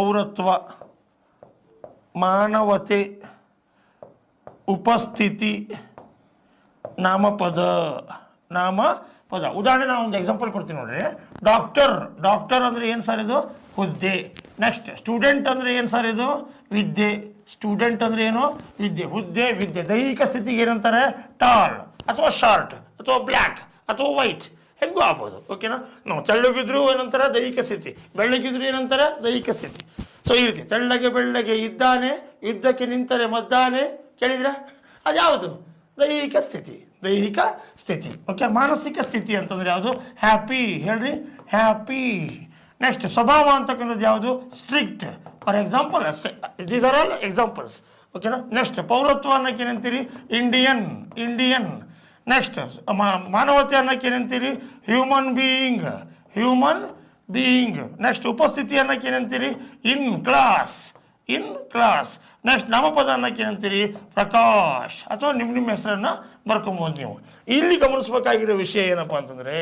ಪೌರತ್ವ ಮಾನವತೆ ಉಪಸ್ಥಿತಿ ನಾಮಪದ ಉದಾಹರಣೆ ನಾವು ಒಂದು ಎಕ್ಸಾಂಪಲ್ ಕೊಡ್ತೀನಿ ನೋಡ್ರಿ. ಡಾಕ್ಟರ್ ಅಂದ್ರೆ ಏನು ಸರ್ ಇದು? ಹುದ್ದೆ. ನೆಕ್ಸ್ಟ್ ಸ್ಟೂಡೆಂಟ್ ಅಂದ್ರೆ ಏನು ಸರ್ ಇದು? ವಿದ್ಯೆ. ಸ್ಟೂಡೆಂಟ್ ಅಂದ್ರೆ ಏನು? ವಿದ್ಯೆ. ವಿದ್ಯೆ. ದೈಹಿಕ ಸ್ಥಿತಿಗೆ ಏನಂತಾರೆ? ಟಾಲ್ ಅಥವಾ ಶಾರ್ಟ್ ಅಥವಾ ಬ್ಲ್ಯಾಕ್ ಅಥವಾ ವೈಟ್ ಹೆಂಗೂ ಆಗ್ಬೋದು. ಓಕೆನಾ? ನಾವು ತೆಳ್ಳಗಿದ್ರು ಏನಂತಾರೆ? ದೈಹಿಕ ಸ್ಥಿತಿ. ಬೆಳ್ಳಗಿದ್ರು ಏನಂತಾರೆ? ದೈಹಿಕ ಸ್ಥಿತಿ. ಸೊ ಈ ರೀತಿ ಬೆಳ್ಳಗೆ ಇದ್ದಾನೆ, ಯುದ್ಧಕ್ಕೆ ನಿಂತರೆ ಮದ್ದಾನೆ, ಕೇಳಿದ್ರ? ಅದ್ಯಾವುದು? ದೈಹಿಕ ಸ್ಥಿತಿ. ಓಕೆ. ಮಾನಸಿಕ ಸ್ಥಿತಿ ಅಂತಂದ್ರೆ ಯಾವುದು? ಹ್ಯಾಪಿ. ಹೇಳ್ರಿ, ಹ್ಯಾಪಿ. ನೆಕ್ಸ್ಟ್ ಸ್ವಭಾವ ಅಂತಕ್ಕಂಥದ್ದು ಯಾವುದು? ಸ್ಟ್ರಿಕ್ಟ್. ಫಾರ್ ಎಕ್ಸಾಂಪಲ್ ಅಷ್ಟೇ. These are all examples. ಓಕೆನಾ? ನೆಕ್ಸ್ಟ್ ಪೌರತ್ವ ಅನ್ನೋಕೆ ಏನಂತೀರಿ? ಇಂಡಿಯನ್. ನೆಕ್ಸ್ಟ್ ಮಾನವತೆ ಅನ್ನೋಕೆ ಏನಂತೀರಿ? Human being. ನೆಕ್ಸ್ಟ್ ಉಪಸ್ಥಿತಿ ಅನ್ನೋಕೆ ಏನಂತೀರಿ? ಇನ್ ಕ್ಲಾಸ್. ನೆಕ್ಸ್ಟ್ ನಾಮಪದ ಅನ್ನೋಕೆ ಏನಂತೀರಿ? ಪ್ರಕಾಶ್. ಅಥವಾ ನಿಮ್ಮ ಹೆಸರನ್ನ ಬರ್ಕೊಬೋದು ನೀವು. ಇಲ್ಲಿ ಗಮನಿಸಬೇಕಾಗಿರೋ ವಿಷಯ ಏನಪ್ಪಾ ಅಂತಂದ್ರೆ,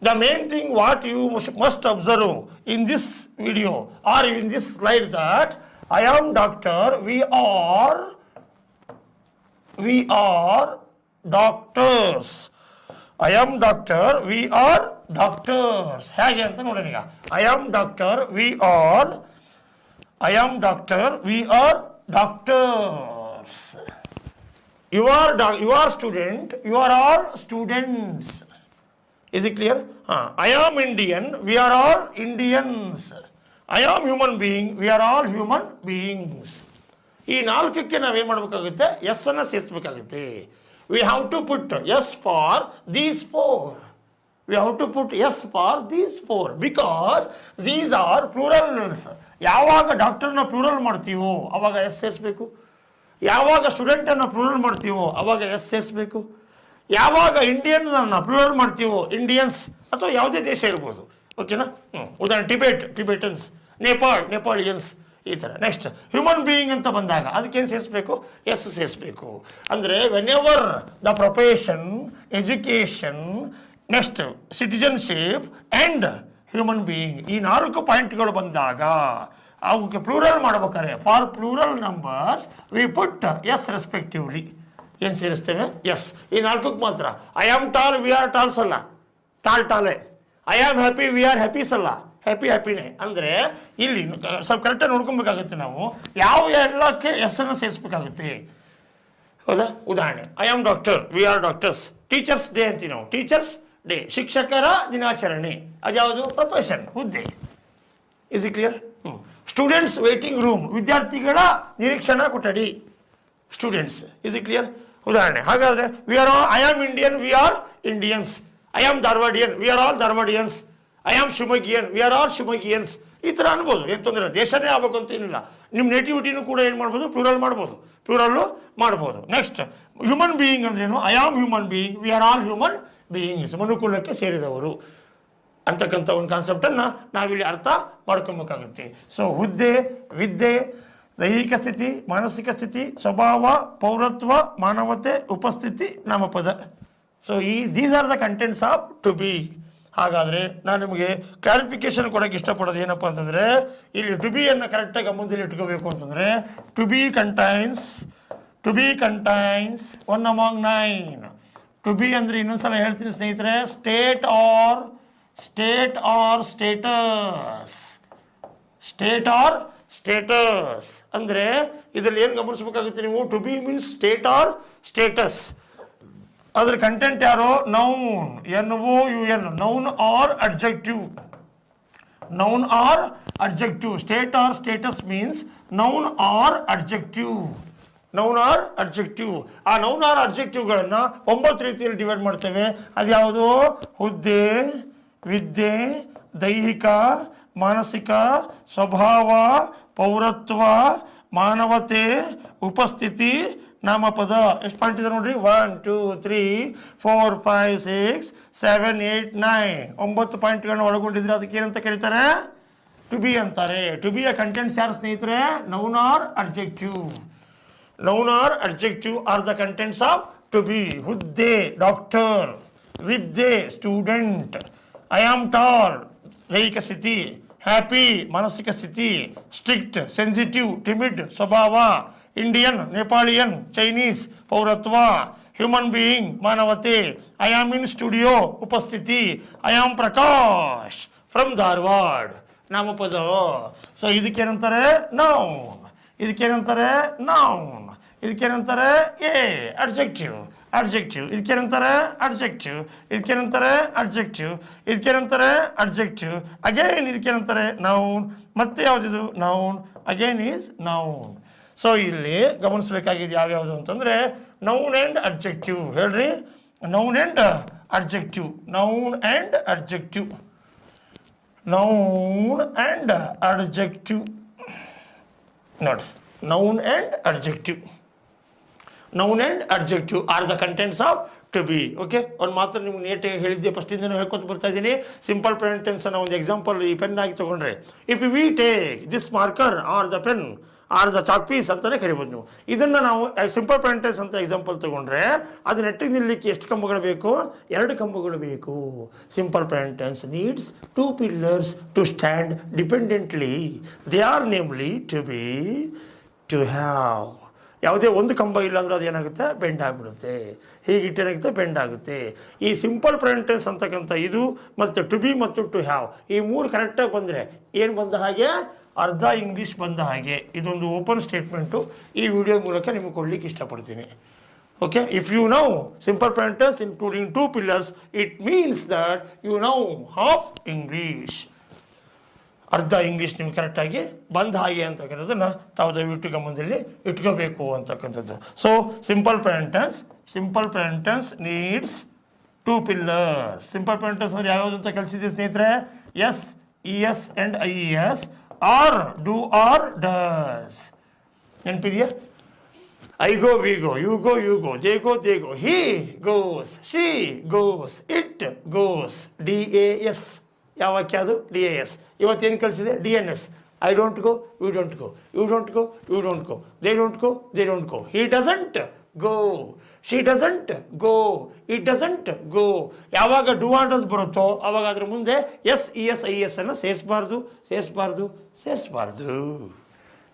the main thing what you must observe in this video or in this slide that I am doctor, we are doctors. I am doctor, we are doctors. ಹೇಗೆ ಅಂತ ನೋಡೋಣ ಈಗ. I am doctor, we are doctors. You are student, you are all students. Is it clear? I am Indian, we are all Indians. I am human being, we are all human beings. ಈ ನಾಲ್ಕಕ್ಕೆ ನಾವೇನು ಮಾಡಬೇಕಾಗುತ್ತೆ? ಎಸ್ ಅನ್ನು ಸೇರಿಸಬೇಕಾಗುತ್ತೆ. We have to put yes for these four. Because these are plurals. ಯಾವಾಗ ಡಾಕ್ಟರ್ನ ಪ್ಲೂರಲ್ ಮಾಡ್ತೀವೋ ಅವಾಗ ಎಸ್ ಸೇರಿಸಬೇಕು. ಯಾವಾಗ ಸ್ಟೂಡೆಂಟನ್ನು ಪ್ಲೂರಲ್ ಮಾಡ್ತೀವೋ ಅವಾಗ ಎಸ್ ಸೇರಿಸಬೇಕು. ಯಾವಾಗ ಇಂಡಿಯನ್ನ ಪ್ಲೂರಲ್ ಮಾಡ್ತೀವೋ, ಇಂಡಿಯನ್ಸ್ ಅಥವಾ ಯಾವುದೇ ದೇಶ ಇರ್ಬೋದು. ಓಕೆನಾ? ಉದಾಹರಣೆ ಟಿಬೇಟನ್ಸ್, ನೇಪಾಳಿಯನ್ಸ್, ಈ ಥರ. ನೆಕ್ಸ್ಟ್ ಹ್ಯೂಮನ್ ಬೀಯಿಂಗ್ ಅಂತ ಬಂದಾಗ ಅದಕ್ಕೇನು ಸೇರಿಸಬೇಕು? ಎಸ್ ಸೇರಿಸಬೇಕು. ಅಂದರೆ whenever the profession, education, next citizenship and human being, ಈ 4 ಪಾಯಿಂಟ್ಗಳು ಬಂದಾಗ ಅವಕ್ಕೆ ಪ್ಲೂರಲ್ ಮಾಡ್ಬೇಕಾರೆ for plural numbers we put S respectively. ಏನು ಸೇರಿಸ್ತೇವೆ? ಎಸ್. ಈ 4ಕ್ಕೆ ಮಾತ್ರ. I am tall, we are talls ಅಲ್ಲ, ಟಾಲೆ. I am happy, we are happies ಅಲ್ಲ, ಹ್ಯಾಪಿನೇ. ಅಂದರೆ ಇಲ್ಲಿ ಸ್ವಲ್ಪ ಕರೆಕ್ಟಾಗಿ ನೋಡ್ಕೊಬೇಕಾಗುತ್ತೆ ನಾವು ಯಾವ ಎಲ್ಲಕ್ಕೆ ಎಸ್ ಅನ್ನು ಸೇರಿಸ್ಬೇಕಾಗುತ್ತೆ. ಹೌದಾ? ಉದಾಹರಣೆ I am doctor, we are doctors. Teachers day ಅಂತೀವಿ ನಾವು, ಟೀಚರ್ಸ್ ಡೇ. ಶಿಕ್ಷಕರ ದಿನಾಚರಣೆ, ಅದ್ಯಾವುದು? ಪ್ರೊಫೆಷನ್, ಹುದ್ದೆ. Is it clear? Students waiting room, ವಿದ್ಯಾರ್ಥಿಗಳ ನಿರೀಕ್ಷಣಾ ಕೊಠಡಿ, ಸ್ಟೂಡೆಂಟ್ಸ್. Is it clear? ಉದಾಹರಣೆ. ಹಾಗಾದ್ರೆ I am Indian, we are Indians. I am Dharwadian, we are all Dharwadians. I am Shivamoggian, we are all Shivamoggians. ಈ ಥರ ಅನ್ಬೋದು. ಏನು ತೊಂದರೆ, ದೇಶನೇ ಆಗ್ಬೇಕು ಅಂತ ಏನಿಲ್ಲ. ನಿಮ್ಮ ನೇಟಿವಿಟಿನೂ ಕೂಡ ಏನು ಮಾಡ್ಬೋದು? ಪ್ಲೂರಲ್ಲು ಮಾಡ್ಬೋದು. ನೆಕ್ಸ್ಟ್ ಹ್ಯೂಮನ್ ಬೀಯಿಂಗ್ ಅಂದ್ರೇನು? I am human being, V are all human beings. ಮನುಕುಲಕ್ಕೆ ಸೇರಿದವರು ಅಂತಕ್ಕಂಥ ಒಂದು ಕಾನ್ಸೆಪ್ಟನ್ನು ನಾವಿಲ್ಲಿ ಅರ್ಥ ಮಾಡ್ಕೊಬೇಕಾಗುತ್ತೆ. ಸೊ ಹುದ್ದೆ, ವಿದ್ಯೆ, ದೈಹಿಕ ಸ್ಥಿತಿ, ಮಾನಸಿಕ ಸ್ಥಿತಿ, ಸ್ವಭಾವ, ಪೌರತ್ವ, ಮಾನವತೆ, ಉಪಸ್ಥಿತಿ, ನಾಮಪದ. So these are the contents of to be. ಹಾಗಾದರೆ ನಾನು ನಿಮಗೆ ಕ್ಲಾರಿಫಿಕೇಶನ್ ಕೊಡೋಕ್ಕೆ ಇಷ್ಟಪಡೋದು ಏನಪ್ಪ ಅಂತಂದರೆ, ಇಲ್ಲಿ ಟು ಬಿಯನ್ನು ಕರೆಕ್ಟಾಗಿ ಮುಂದೆ ಇಟ್ಕೋಬೇಕು ಅಂತಂದರೆ, to be contains one among 9. To be ಅಂದರೆ ಇನ್ನೊಂದ್ಸಲ ಹೇಳ್ತೀನಿ ಸ್ನೇಹಿತರೆ, ಸ್ಟೇಟ್ ಆರ್ ಸ್ಟೇಟಸ್ ಅಂದರೆ ಇದರಲ್ಲಿ ಏನು ಗಮನಿಸಬೇಕಾಗುತ್ತೆ ನೀವು? To be means state or status. ಅದ್ರ ಕಂಟೆಂಟ್ ಯಾರು? Noun, NOUN, noun or adjective. State or status means noun or adjective. ಆ ನೌನ್ ಆರ್ ಅಡ್ಜೆಕ್ಟಿವ್ಗಳನ್ನು 9 ರೀತಿಯಲ್ಲಿ ಡಿವೈಡ್ ಮಾಡ್ತೇವೆ. ಅದ್ಯಾವುದು? ಹುದ್ದೆ, ವಿದ್ಯೆ, ದೈಹಿಕ, ಮಾನಸಿಕ, ಸ್ವಭಾವ, ಪೌರತ್ವ, ಮಾನವತೆ, ಉಪಸ್ಥಿತಿ, ನಾಮಪದ ಎಷ್ಟು ಪಾಯಿಂಟ್ ಇದೆ ನೋಡ್ರಿ 1 2 3 4 5 6 7 8 9 9 ಪಾಯಿಂಟ್ಗಳನ್ನ ಒಳಗೊಂಡಿದ್ರೆ ಅದಕ್ಕೆ ಏನಂತ ಕರೀತಾರೆ ಟು ಬಿ ಅಂತಾರೆ ಟು ಬಿಯ ಕಂಟೆಂಟ್ಸ್ ಯಾರು ಸ್ನೇಹಿತರೆ noun or adjective noun or adjective are the contents of to be ಹುದ್ದೆ ಡಾಕ್ಟರ್ ವಿದ್ಯೆ ಸ್ಟೂಡೆಂಟ್ ಐ ಆಮ್ ಟಾಲ್ ದೈಹಿಕ ಸ್ಥಿತಿ ಹ್ಯಾಪಿ ಮಾನಸಿಕ ಸ್ಥಿತಿ ಸ್ಟ್ರಿಕ್ಟ್ ಸೆನ್ಸಿಟಿವ್ ಟಿಮಿಡ್ ಸ್ವಭಾವ ಇಂಡಿಯನ್ ನೇಪಾಳಿಯನ್ ಚೈನೀಸ್ ಪೌರತ್ವ ಹ್ಯೂಮನ್ ಬೀಯಿಂಗ್ ಮಾನವತೆ ಐ ಆಮ್ ಇನ್ ಸ್ಟುಡಿಯೋ ಉಪಸ್ಥಿತಿ I am Prakash from Dharwad ನಾಮಪದ ಸೊ ಇದಕ್ಕೇನಂತಾರೆ ನೌನ್ ಇದಕ್ಕೇನಂತಾರೆ ನೌನ್ ಇದಕ್ಕೇನಂತಾರೆ ಎ ಅಡ್ಜೆಕ್ಟಿವ್ ಅಡ್ಜೆಕ್ಟಿವ್ ಇದಕ್ಕೇನಂತಾರೆ ಅಡ್ಜೆಕ್ಟಿವ್ ಇದಕ್ಕೇನಂತಾರೆ ಅಡ್ಜೆಕ್ಟಿವ್ ಇದಕ್ಕೇನಂತಾರೆ ಅಡ್ಜೆಕ್ಟಿವ್ ಅಗೇನ್ ಇದಕ್ಕೇನಂತಾರೆ ನೌನ್ ಮತ್ತೆ ಯಾವುದಿದು noun again is noun so ಇಲ್ಲಿ ಗಮನಿಸಬೇಕಾಗಿದೆ ಯಾವ್ಯಾವುದು ಅಂತಂದರೆ ನೌನ್ ಆ್ಯಂಡ್ ಅಡ್ಜೆಕ್ಟಿವ್ ಹೇಳ್ರಿ noun and adjective noun and adjective noun and adjective ನೋಡಿ noun and adjective noun and adjective are the contents of to be okay ಒಂದು ಮಾತ್ರ ನಿಮ್ಗೆ ನೀಟಾಗಿ ಹೇಳಿದ್ದೆ ಫಸ್ಟಿಂದ ಹೇಳ್ಕೊತ ಬರ್ತಾ ಇದ್ದೀನಿ ಸಿಂಪಲ್ ಪ್ರೆಸೆಂಟ್ ಟೆನ್ಸ್ ಅನ್ನೋ ಒಂದು ಎಕ್ಸಾಂಪಲ್ ಈ ಪೆನ್ ಆಗಿ ತೊಗೊಂಡ್ರೆ if we take this marker or the pen or the chalk piece ಅಂತಲೇ ಕರಿಬೋದು ನೀವು ಇದನ್ನು ನಾವು ಸಿಂಪಲ್ ಪ್ರೆಸೆಂಟ್ ಟೆನ್ಸ್ ಅಂತ ಎಕ್ಸಾಂಪಲ್ ತೊಗೊಂಡ್ರೆ ಅದು ನೆಟ್ಟಿಗೆ ನಿಲ್ಲಲಿಕ್ಕೆ ಎಷ್ಟು ಕಂಬಗಳು ಬೇಕು 2 ಕಂಬಗಳು ಬೇಕು simple present tense needs 2 pillars to stand dependently they are namely to be to have ಯಾವುದೇ ಒಂದು ಕಂಬ ಇಲ್ಲ ಅಂದ್ರೆ ಅದು ಏನಾಗುತ್ತೆ ಬೆಂಡ್ ಆಗಿಬಿಡುತ್ತೆ ಹೀಗಿಟ್ಟೇನಾಗುತ್ತೆ ಬೆಂಡ್ ಆಗುತ್ತೆ ಈ ಸಿಂಪಲ್ ಪ್ರೆಸೆಂಟ್ ಟೆನ್ಸ್ ಅಂತಕ್ಕಂಥ ಇದು ಮತ್ತು ಟು ಬಿ ಮತ್ತು ಟು ಹ್ಯಾವ್ ಈ 3 ಕರೆಕ್ಟಾಗಿ ಬಂದರೆ ಏನು ಬಂದ ಹಾಗೆ ಅರ್ಧ ಇಂಗ್ಲೀಷ್ ಬಂದ ಹಾಗೆ ಇದೊಂದು ಓಪನ್ ಸ್ಟೇಟ್ಮೆಂಟು ಈ ವಿಡಿಯೋ ಮೂಲಕ ನಿಮಗೆ ಕೊಡಲಿಕ್ಕೆ ಇಷ್ಟಪಡ್ತೀನಿ okay if you know simple present tense including 2 pillars it means that you know half English ಅರ್ಧ ಇಂಗ್ಲೀಷ್ ನಿಮ್ಗೆ ಕರೆಕ್ಟಾಗಿ ಬಂದ ಹಾಗೆ ಅಂತಕ್ಕಂಥದ್ದನ್ನು ತಾವು ದಯವಿಟ್ಟು ಗಮನದಲ್ಲಿ ಇಟ್ಕೋಬೇಕು ಅಂತಕ್ಕಂಥದ್ದು so simple present tense needs 2 pillars simple present tense ಅಂದ್ರೆ ಯಾವ್ಯಾವುದು ಅಂತ ಕಲಿಸಿದ್ದೆ ಸ್ನೇಹಿತರೆ S E S and I E S or do or does ನೆನಪಿದೆಯಾ I go we go you go they go he goes she goes it goes DAS ಯಾವ ವಾಕ್ಯ ಅದು DAS ಇವತ್ತೇನು ಕಲಿಸಿದೆ DNS I don't go you don't go you don't go you don't go they don't go he doesn't go she doesn't go it doesn't go ಯಾವಾಗ ಡೂ ಆರ್ ಡಸ್ ಬರುತ್ತೋ ಅವಾಗ ಅದ್ರ ಮುಂದೆ S E S I S ಅನ್ನು ಸೇರಿಸಬಾರ್ದು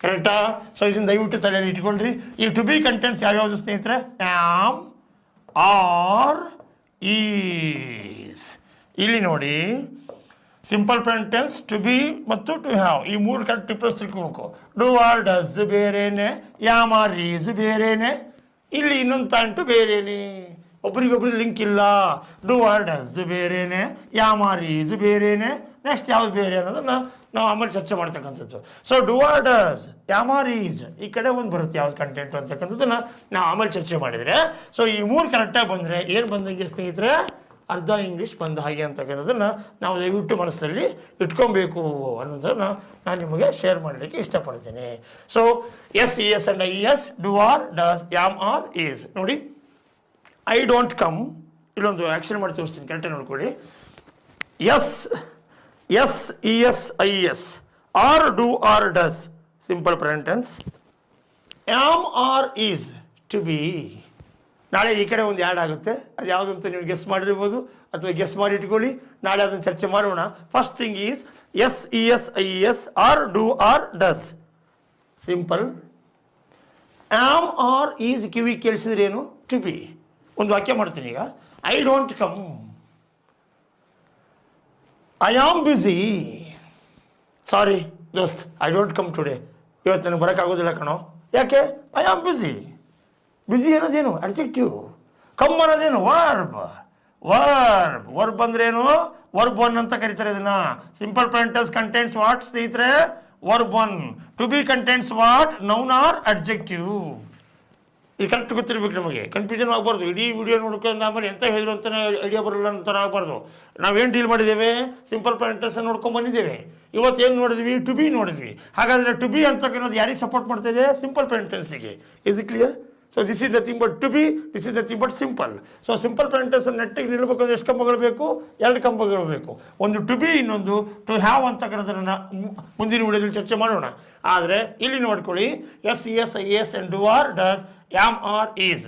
ಕರೆಕ್ಟಾ ಸೊ ಇದನ್ನು ದಯವಿಟ್ಟು ತಲೆಯಲ್ಲಿ ಇಟ್ಕೊಳ್ರಿ ಈ ಟು ಬಿ ಕಂಟೆಂಟ್ಸ್ ಯಾವ್ಯಾವುದು ಸ್ನೇಹಿತರೆ ಆಮ್ ಆರ್ ಈಸ್ ಇಲ್ಲಿ ನೋಡಿ simple present tense to be ಮತ್ತು ಟು ಹ್ಯಾವ್ ಈ 3 ಕರೆಕ್ಟ್ ಡಿಫ್ರೆನ್ಸ್ ತಿಳ್ಕೋಬೇಕು ಡೂ ಆರ್ ಡಸ್ ಬೇರೆನೆ ಯಾಮ್ ಆರ್ ಈಸ್ ಬೇರೆನೆ ಇಲ್ಲಿ ಇನ್ನೊಂದು ಪ್ಯಾಂಟು ಬೇರೆನೆ ಒಬ್ರಿಗೊಬ್ರಿಗೆ ಲಿಂಕ್ ಇಲ್ಲ ಡೂ ಆರ್ ಡಸ್ ಬೇರೆನೆ ಯಾಮ್ ಆರ್ ಈಸ್ ಬೇರೆನೆ ನೆಕ್ಸ್ಟ್ ಯಾವ್ದು ಬೇರೆ ಅನ್ನೋದನ್ನು ನಾವು ಆಮೇಲೆ ಚರ್ಚೆ ಮಾಡ್ತಕ್ಕಂಥದ್ದು so do or does am are is ಈ ಕಡೆ ಒಂದು ಬರುತ್ತೆ ಯಾವ್ದು ಕಂಟೆಂಟ್ ಅಂತಕ್ಕಂಥದ್ದನ್ನು ನಾವು ಆಮೇಲೆ ಚರ್ಚೆ ಮಾಡಿದರೆ ಸೊ ಈ 3 ಕರೆಕ್ಟಾಗಿ ಬಂದರೆ ಏನು ಬಂದಂಗೆ ಸ್ನೇಹಿತರೆ ಅರ್ಧ ಇಂಗ್ಲೀಷ್ ಬಂದ ಹಾಗೆ ಅಂತಕ್ಕಂಥದ್ದನ್ನು ನಾವು ದಯವಿಟ್ಟು ಮನಸ್ಸಲ್ಲಿ ಇಟ್ಕೊಬೇಕು ಅನ್ನೋದನ್ನು ನಾನು ನಿಮಗೆ ಶೇರ್ ಮಾಡಲಿಕ್ಕೆ ಇಷ್ಟಪಡ್ತೇನೆ so S E S and I E S do or does am are is ನೋಡಿ ಐ ಡೋಂಟ್ ಕಮ್ ಇಲ್ಲೊಂದು ಆ್ಯಕ್ಷನ್ ಮಾಡಿ ತೋರಿಸ್ತೀನಿ ಕರೆಕ್ಟಾಗಿ ನೋಡ್ಕೊಳ್ಳಿ S E S I S or do or does simple present tense am are is to be ನಾಳೆ ಈ ಕಡೆ ಒಂದು ಆ್ಯಡ್ ಆಗುತ್ತೆ ಅದು ಯಾವುದು ಅಂತ ನೀವು ಗೆಸ್ ಮಾಡಿರ್ಬೋದು ಅಥವಾ ಗೆಸ್ ಮಾಡಿ ಇಟ್ಕೊಳ್ಳಿ ನಾಳೆ ಅದನ್ನು ಚರ್ಚೆ ಮಾಡೋಣ first thing is S E S I S or do or does simple am are is ಕಿವಿ ಕೇಳಿಸಿದ್ರೆ ಏನು ಟು ಬಿ ಒಂದು ವಾಕ್ಯ ಮಾಡ್ತೀನಿ ಈಗ I don't come I am busy sorry ದೋಸ್ತ್ ಐ ಡೋಂಟ್ ಕಮ್ ಟುಡೇ ಇವತ್ತು ನನಗೆ ಬರೋಕ್ಕಾಗೋದಿಲ್ಲ ಕಣೋ ಯಾಕೆ ಐ ಆಮ್ ಬ್ಯುಸಿ ಅನ್ನೋದೇನು ಅಡ್ಜೆಕ್ಟಿವ್ ಕಮ್ ಅನ್ನೋದೇನು ವರ್ಬ್ ಅಂದ್ರೇನು ವರ್ಬ್ 1 ಅಂತ ಕರೀತಾರೆ ಇದನ್ನ simple present tense contents what ಸ್ನೇಹಿತರೆ verb 1 to be contents what noun or adjective ಇದು ಕರೆಕ್ಟ್ ಗೊತ್ತಿರ್ಬೇಕು ನಮಗೆ ಕನ್ಫ್ಯೂಷನ್ ಆಗಬಾರ್ದು ಇಡೀ ವಿಡಿಯೋ ನೋಡ್ಕೊಂಡು ಆಮೇಲೆ ಎಂತ ಹೇಳಿದ್ರು ಅಂತ ಐಡಿಯಾ ಬರಲ್ಲ ಅಂತ ಆಗಬಾರ್ದು ನಾವೇನು ಡೀಲ್ ಮಾಡಿದ್ದೇವೆ ಸಿಂಪಲ್ ಪ್ರೆಸೆಂಟ್ ಟೆನ್ಸ್ ನೋಡ್ಕೊಂಡು ಬಂದಿದ್ದೇವೆ ಇವತ್ತೇನು ನೋಡಿದ್ವಿ ಟು ಬಿ ನೋಡಿದ್ವಿ ಹಾಗಾದರೆ ಟು ಬಿ ಅಂತಕ್ಕನ್ನೋದು ಯಾರಿಗೆ ಸಪೋರ್ಟ್ ಮಾಡ್ತಾ ಇದೆ ಸಿಂಪಲ್ ಪ್ರೆಸೆಂಟ್ ಟೆನ್ಸಿಗೆ is it clear so this is nothing but to be, this is nothing but simple. So simple present ನೆಟ್ಟಿಗೆ ನಿಲ್ಲಬೇಕು ಅಂದ್ರೆ ಎಷ್ಟು ಕಂಬಗಳು ಬೇಕು? 2 ಕಂಬಗಳು ಬೇಕು. ಒಂದು ಟು ಬಿ, ಇನ್ನೊಂದು ಟು ಹ್ಯಾವ್ ಅಂತಕ್ಕಂಥದ್ದನ್ನ ಮುಂದಿನ ವಿಡಿಯೋದಲ್ಲಿ ಚರ್ಚೆ ಮಾಡೋಣ. ಆದರೆ ಇಲ್ಲಿ ನೋಡ್ಕೊಳ್ಳಿ, S E S I S and do or does, am are is.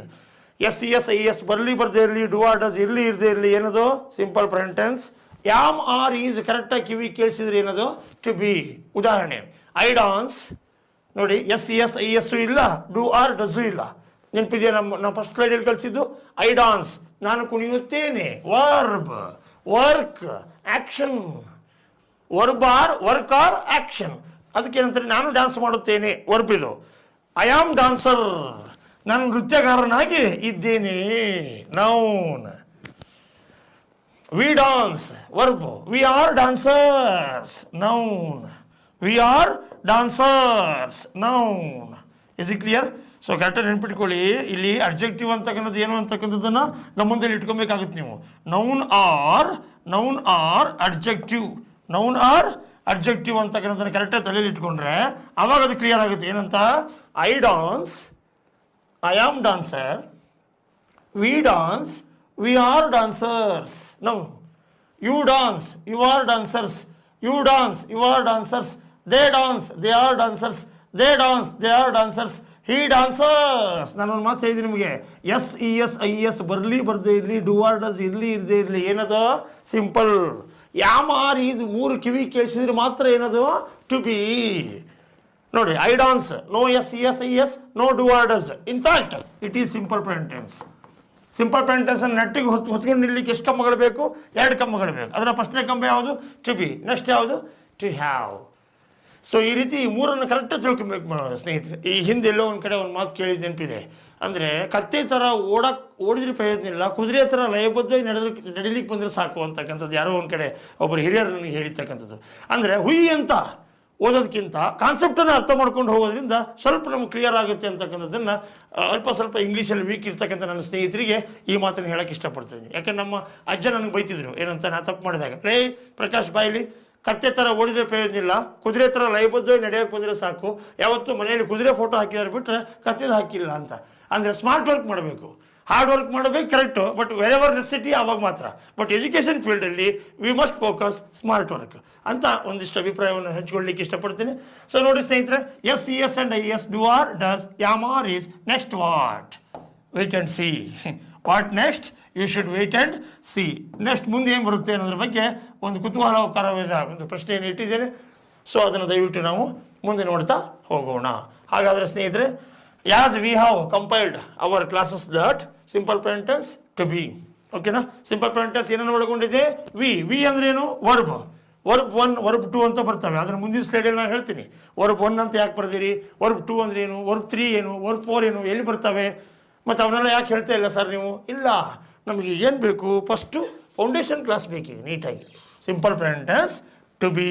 S E S I S ಬರಲಿ ಬರ್ದೇ ಇರಲಿ, ಡು ಆರ್ ಡಸ್ ಇರಲಿ ಇರದೇ ಇರಲಿ, ಏನದು simple present tense. Am are is ಕರೆಕ್ಟಾಗಿ ಕಿವಿ ಕೇಳಿಸಿದ್ರೆ ಏನದು? To be. ಉದಾಹರಣೆ, ಐ ಡಾನ್ಸ್ ನೋಡಿ, S E S I S ಇಲ್ಲ, ಡು ಆರ್ ಡಸ್ಸು ಇಲ್ಲ. ನೆನಪಿದೆಯಾ? ನಾವು ಫಸ್ಟ್ ಸ್ಲೈಡಲ್ಲಿ ಕಲಿಸಿದ್ದು ಐ ಡಾನ್ಸ್, ನಾನು ಕುಣಿಯುತ್ತೇನೆ. Verb, work, action. Verb or work or action. ಅದಕ್ಕೇನಂತಾರೆ? ನಾನು ಡ್ಯಾನ್ಸ್ ಮಾಡುತ್ತೇನೆ, ವರ್ಬ್ ಇದು. ಐ ಆಮ್ ಡಾನ್ಸರ್, ನಾನು ನೃತ್ಯಗಾರನಾಗಿ ಇದ್ದೇನೆ, noun. We dance, verb. We are dancers, noun. We are dancers, noun. Is it clear? So ಕರೆಕ್ಟಾಗಿ ನೆನ್ಪಿಟ್ಕೊಳ್ಳಿ, ಇಲ್ಲಿ ಅಬ್ಜೆಕ್ಟಿವ್ ಅಂತಕ್ಕಂಥದ್ದು ಏನು ಅಂತಕ್ಕಂಥದ್ದನ್ನು ನಮ್ಮ ಮುಂದೆ ಇಟ್ಕೊಬೇಕಾಗುತ್ತೆ ನೀವು. Noun or objective, noun or objective ಅಂತಕ್ಕಂಥದ್ದನ್ನು ಕರೆಕ್ಟಾಗಿ ತಲೆಯಲ್ಲಿ ಇಟ್ಕೊಂಡ್ರೆ ಅವಾಗ ಅದು ಕ್ಲಿಯರ್ ಆಗುತ್ತೆ. ಏನಂತ? I dance, I am dancer. We dance, we are dancers, noun. You dance, you are dancers. You dance, you are dancers. They dance, they are dancers. They dance, they are dancers. He dancers. ನಾನೊಂದು ಮಾತು ಹೇಳಿದ್ದೀನಿ ನಿಮಗೆ, S E S I S ಬರಲಿ ಬರ್ದೇ ಇರಲಿ, ಡು ಆರ್ ಡಸ್ ಇರಲಿ ಇರದೇ ಇರಲಿ, ಏನದು? ಸಿಂಪಲ್. ಯಾಮ್ ಆರ್ ಈಸ್ 3 ಕಿವಿ ಕೇಳಿಸಿದ್ರೆ ಮಾತ್ರ ಏನದು? To be. ನೋಡಿ, I dance, no S E S I S, no do or does. In fact it is simple present tense. Simple present tense ನೆಟ್ಟಿಗೆ ಹೊತ್ಕೊಂಡು ನಿಲ್ಲಲಿಕ್ಕೆ ಎಷ್ಟು ಕಂಬಗಳು ಬೇಕು? 2 ಕಂಬಗಳು ಬೇಕು. ಅದರ ಫಸ್ಟ್ನೇ ಕಂಬ ಯಾವುದು? To be. ನೆಕ್ಸ್ಟ್ ಯಾವುದು? To have. ಸೊ ಈ ರೀತಿ ಈ 3 ಕರೆಕ್ಟಾಗಿ ತಿಳ್ಕೊಬೇಕು ಸ್ನೇಹಿತರೆ. ಈ ಹಿಂದೆ ಎಲ್ಲೋ ಒಂದು ಕಡೆ ಒಂದು ಮಾತು ಕೇಳಿದ ನೆನಪಿದೆ. ಅಂದರೆ ಕತ್ತೆ ಥರ ಓಡಿದ್ರೆ ಪ್ರಯೋಜನ ಇಲ್ಲ, ಕುದುರೆ ಥರ ಲಯಬದ್ಧವಾಗಿ ನಡಿಲಿಕ್ಕೆ ಬಂದರೆ ಸಾಕು ಅಂತಕ್ಕಂಥದ್ದು ಯಾರೋ ಒಂದು ಕಡೆ ಒಬ್ಬರು ಹಿರಿಯರು ನನಗೆ ಹೇಳಿರ್ತಕ್ಕಂಥದ್ದು. ಅಂದರೆ ಹುಯಿ ಅಂತ ಓದೋದಕ್ಕಿಂತ ಕಾನ್ಸೆಪ್ಟನ್ನು ಅರ್ಥ ಮಾಡ್ಕೊಂಡು ಹೋಗೋದ್ರಿಂದ ಸ್ವಲ್ಪ ನಮ್ಗೆ ಕ್ಲಿಯರ್ ಆಗುತ್ತೆ ಅಂತಕ್ಕಂಥದ್ದನ್ನು ಅಲ್ಪ ಸ್ವಲ್ಪ ಇಂಗ್ಲೀಷಲ್ಲಿ ವೀಕ್ ಇರ್ತಕ್ಕಂಥ ನನ್ನ ಸ್ನೇಹಿತರಿಗೆ ಈ ಮಾತನ್ನು ಹೇಳೋಕ್ಕೆ ಇಷ್ಟಪಡ್ತೀನಿ. ಯಾಕಂದ್ರೆ ನಮ್ಮ ಅಜ್ಜ ನನಗೆ ಬೈತಿದ್ರು, ಏನಂತ ನಾ ತಪ್ಪು ಮಾಡಿದಾಗ, ರೇ ಪ್ರಕಾಶ್ ಬಾಯಿಲಿ, ಕತ್ತೆ ಥರ ಓಡಿದ್ರೆ ಪ್ರಯೋಜನ ಇಲ್ಲ, ಕುದುರೆ ಥರ ಲಯಬದ್ಧವಾಗಿ ನಡೆಯೋಕ್ಕೆ ಬಂದರೆ ಸಾಕು. ಯಾವತ್ತು ಮನೆಯಲ್ಲಿ ಕುದುರೆ ಫೋಟೋ ಹಾಕಿದಾರೆ ಬಿಟ್ಟರೆ ಕತ್ತೆದು ಹಾಕಿಲ್ಲ ಅಂತ. ಅಂದರೆ ಸ್ಮಾರ್ಟ್ ವರ್ಕ್ ಮಾಡಬೇಕು, ಹಾರ್ಡ್ ವರ್ಕ್ ಮಾಡಬೇಕು, ಕರೆಕ್ಟು. ಬಟ್ ವೆರೆವರ್ ನೆಸೆಸಿಟಿ ಆವಾಗ ಮಾತ್ರ. ಬಟ್ ಎಜುಕೇಷನ್ ಫೀಲ್ಡಲ್ಲಿ we must focus smart work ಅಂತ ಒಂದಿಷ್ಟು ಅಭಿಪ್ರಾಯವನ್ನು ಹಂಚ್ಕೊಳ್ಳಿಕ್ಕೆ ಇಷ್ಟಪಡ್ತೀನಿ. ಸೊ ನೋಡಿ ಸ್ನೇಹಿತರೆ, S E S and I S, do or does, am are is. Next what? Wait and see. What next? You should wait and see. Next ಮುಂದೆ ಏನು ಬರುತ್ತೆ ಅನ್ನೋದ್ರ ಬಗ್ಗೆ ಒಂದು ಕುತೂಹಲಕರವಾದ ಒಂದು ಪ್ರಶ್ನೆಯನ್ನು ಇಟ್ಟಿದ್ದೇನೆ. ಸೊ ಅದನ್ನು ದಯವಿಟ್ಟು ನಾವು ಮುಂದೆ ನೋಡ್ತಾ ಹೋಗೋಣ. ಹಾಗಾದರೆ ಸ್ನೇಹಿತರೆ, as we have compiled our classes that simple present tense to be. ಓಕೆನಾ? ಸಿಂಪಲ್ ಪ್ರೆಸೆಂಟ್ ಟೆನ್ಸ್ ಏನನ್ನು ಒಳಗೊಂಡಿದೆ? ವಿ ಅಂದ್ರೆ ಏನು? ವರ್ಬ್. ವರ್ಬ್ 1, ವರ್ಬ್ 2 ಅಂತ ಬರ್ತವೆ. ಅದನ್ನು ಮುಂದಿನ ಸ್ಲೈಡಲ್ಲಿ ನಾನು ಹೇಳ್ತೀನಿ. ವರ್ಬ್ 1 ಅಂತ ಯಾಕೆ ಬರ್ದಿರಿ, ವರ್ಬ್ 2 ಅಂದ್ರೆ ಏನು, ವರ್ಬ್ 3 ಏನು, ವರ್ಬ್ 4 ಏನು, ಎಲ್ಲಿ ಬರ್ತವೆ, ಮತ್ತು ಅವನ್ನೆಲ್ಲ ಯಾಕೆ ಹೇಳ್ತಾ ಇಲ್ಲ ಸರ್ ನೀವು? ಇಲ್ಲ, ನಮಗೆ ಏನು ಬೇಕು? ಫಸ್ಟು ಫೌಂಡೇಶನ್ ಕ್ಲಾಸ್ ಬೇಕೀಗ ನೀಟಾಗಿ. Simple present tense to be.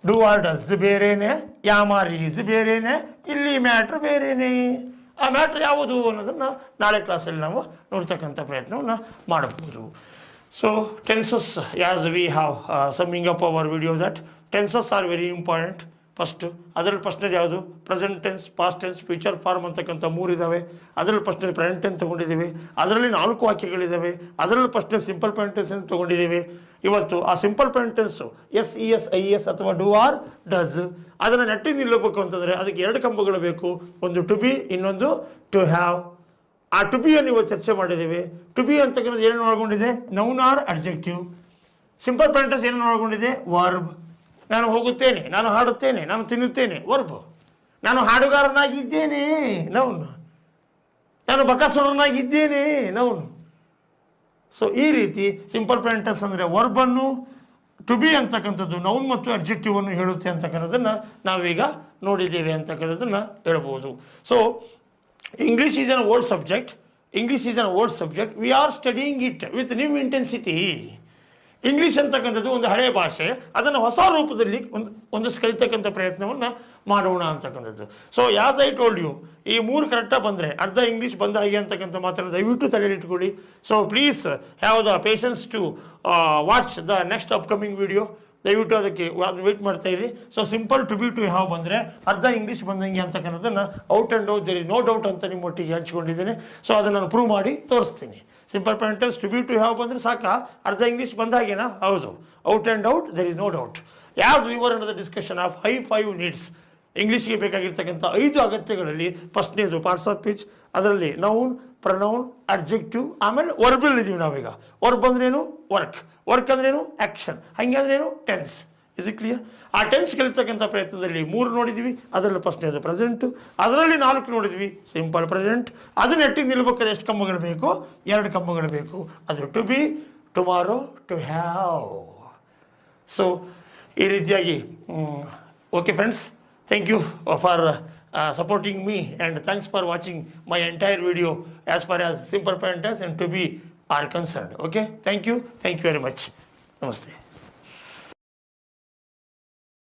Do or does ಬೇರೆನೆ, ಆಮ್ ಆರ್ ಈಸ್ ಬೇರೆನೆ, ಇಲ್ಲಿ ಮ್ಯಾಟ್ರ್ ಬೇರೆನೆ. ಆ ಮ್ಯಾಟ್ರ್ ಯಾವುದು ಅನ್ನೋದನ್ನು ನಾಳೆ ಕ್ಲಾಸಲ್ಲಿ ನಾವು ನೋಡ್ತಕ್ಕಂಥ ಪ್ರಯತ್ನವನ್ನು ಮಾಡಬಹುದು. So tenses, as we have summing up our video that tenses are very important. First ಅದರಲ್ಲಿ ಫಸ್ಟ್ನೇದು ಯಾವುದು? Present tense, past tense, future form ಅಂತಕ್ಕಂಥ 3 ಇದ್ದಾವೆ. ಅದರಲ್ಲಿ ಫಸ್ಟ್ನೇದು ಪ್ರೆಸೆಂಟ್ ಟೆನ್ಸ್ ತೊಗೊಂಡಿದ್ದೀವಿ. ಅದರಲ್ಲಿ 4 ವಾಕ್ಯಗಳಿದ್ದಾವೆ. ಅದರಲ್ಲಿ ಫಸ್ಟ್ನೇದು ಸಿಂಪಲ್ ಪ್ರೆಸೆಂಟ್ ಟೆನ್ಸ್ ಅಂತ ತೊಗೊಂಡಿದ್ದೀವಿ. ಇವತ್ತು ಆ simple present tense S E S I S ಅಥವಾ ಡು ಆರ್ ಡಸ್, ಅದನ್ನು ನೆಟ್ಟಿಗೆ ನಿಲ್ಲಬೇಕು ಅಂತಂದರೆ ಅದಕ್ಕೆ 2 ಕಂಬಗಳು ಬೇಕು. ಒಂದು ಟು ಬಿ, ಇನ್ನೊಂದು ಟು ಹ್ಯಾವ್. ಆ ಟು ಬಿಯನ್ನು ಇವತ್ತು ಚರ್ಚೆ ಮಾಡಿದ್ದೀವಿ. ಟು ಬಿ ಅಂತಕ್ಕಂಥದ್ದು ಏನನ್ನು ಒಳಗೊಂಡಿದೆ? Noun or adjective. Simple present tense ಏನನ್ನು ಒಳಗೊಂಡಿದೆ? ವರ್ಬ್. ನಾನು ಹೋಗುತ್ತೇನೆ, ನಾನು ಹಾಡುತ್ತೇನೆ, ನಾನು ತಿನ್ನುತ್ತೇನೆ, ವರ್ಬ್. ನಾನು ಹಾಡುಗಾರನಾಗಿದ್ದೇನೆ, ನೌನ್. ನಾನು ಬಕಾಸುರನಾಗಿದ್ದೇನೆ, ನೌನ್. ಸೊ ಈ ರೀತಿ ಸಿಂಪಲ್ ಪ್ರೆಸೆಂಟ್ ಟೆನ್ಸ್ ಅಂದರೆ ವರ್ಬನ್ನು, ಟು ಬಿ ಅಂತಕ್ಕಂಥದ್ದು ನೌನ್ ಮತ್ತು ಅಡ್ಜೆಕ್ಟಿವ್ ಅನ್ನು ಹೇಳುತ್ತೆ ಅಂತಕ್ಕಂಥದ್ದನ್ನು ನಾವೀಗ ನೋಡಿದ್ದೇವೆ ಅಂತಕ್ಕಂಥದ್ದನ್ನು ಹೇಳ್ಬೋದು. So English is an old subject. English is an old subject. We are studying it with new intensity. English ಅಂತಕ್ಕಂಥದ್ದು ಒಂದು ಹಳೆಯ ಭಾಷೆ, ಅದನ್ನು ಹೊಸ ರೂಪದಲ್ಲಿ ಒಂದಷ್ಟು ಕಲಿತಕ್ಕಂಥ ಪ್ರಯತ್ನವನ್ನು ಮಾಡೋಣ ಅಂತಕ್ಕಂಥದ್ದು. So as I told you, ಈ 3 ಕರೆಕ್ಟಾಗಿ ಬಂದರೆ ಅರ್ಧ ಇಂಗ್ಲೀಷ್ ಬಂದ ಹಾಗೆ ಅಂತಕ್ಕಂಥ ಮಾತನ್ನು ದಯವಿಟ್ಟು ತಲೆಯಲ್ಲಿ ಇಟ್ಕೊಳ್ಳಿ. So please have the patience to watch the next upcoming video. ದಯವಿಟ್ಟು ಅದಕ್ಕೆ ಅದು ವೇಟ್ ಮಾಡ್ತಾ ಇರಿ. So simple to be to have ಬಂದರೆ ಅರ್ಧ ಇಂಗ್ಲೀಷ್ ಬಂದಂಗೆ ಅಂತಕ್ಕಂಥದ್ದನ್ನು out and out there is no doubt ಅಂತ ನಿಮ್ಮೊಟ್ಟಿಗೆ ಹಂಚ್ಕೊಂಡಿದ್ದೇನೆ. ಸೊ ಅದನ್ನು ನಾನು ಪ್ರೂವ್ ಮಾಡಿ ತೋರಿಸ್ತೀನಿ. Simple present tense to be to have ಬಂದರೆ ಸಾಕಾ? ಅರ್ಧ ಇಂಗ್ಲೀಷ್ ಬಂದಾಗೇನಾ? ಹೌದು. Out and out there is no doubt. As V were under the discussion of 5 needs, ಇಂಗ್ಲೀಷ್ಗೆ ಬೇಕಾಗಿರ್ತಕ್ಕಂಥ 5 ಅಗತ್ಯಗಳಲ್ಲಿ ಫಸ್ಟ್ನೇದು ಪಾರ್ಟ್ಸ್ ಆಫ್ ಸ್ಪೀಚ್, ಅದರಲ್ಲಿ ನೌನ್, ಪ್ರನೌನ್, ಅಡ್ಜೆಕ್ಟಿವ್, ಆಮೇಲೆ ವರ್ಬಲ್ ಇದ್ದೀವಿ ನಾವೀಗ. ವರ್ಬ್ ಅಂದ್ರೇನು? ವರ್ಕ್. ವರ್ಕ್ ಅಂದ್ರೇನು? ಆ್ಯಕ್ಷನ್. ಹಾಗೆ ಅಂದ್ರೇನು? ಟೆನ್ಸ್. Is it clear? ಆ ಟೆನ್ಸ್ ಕಲಿತಕ್ಕಂಥ ಪ್ರಯತ್ನದಲ್ಲಿ 3 ನೋಡಿದ್ವಿ. ಅದರಲ್ಲಿ ಫಸ್ಟ್ನೇದು ಪ್ರೆಸೆಂಟು, ಅದರಲ್ಲಿ 4 ನೋಡಿದ್ವಿ ಸಿಂಪಲ್ ಪ್ರೆಸೆಂಟ್. ಅದು ನೆಟ್ಟಿಗೆ ನಿಲ್ಬೇಕಾದ್ರೆ ಎಷ್ಟು ಕಂಬಗಳು ಬೇಕು? 2 ಕಂಬಗಳು ಬೇಕು. ಅದು to be, tomorrow, to have. So ಈ ರೀತಿಯಾಗಿ okay friends, thank you for supporting me, and thanks for watching my entire video as far as simple present tense and to be are concerned. Okay, thank you very much. Namaste.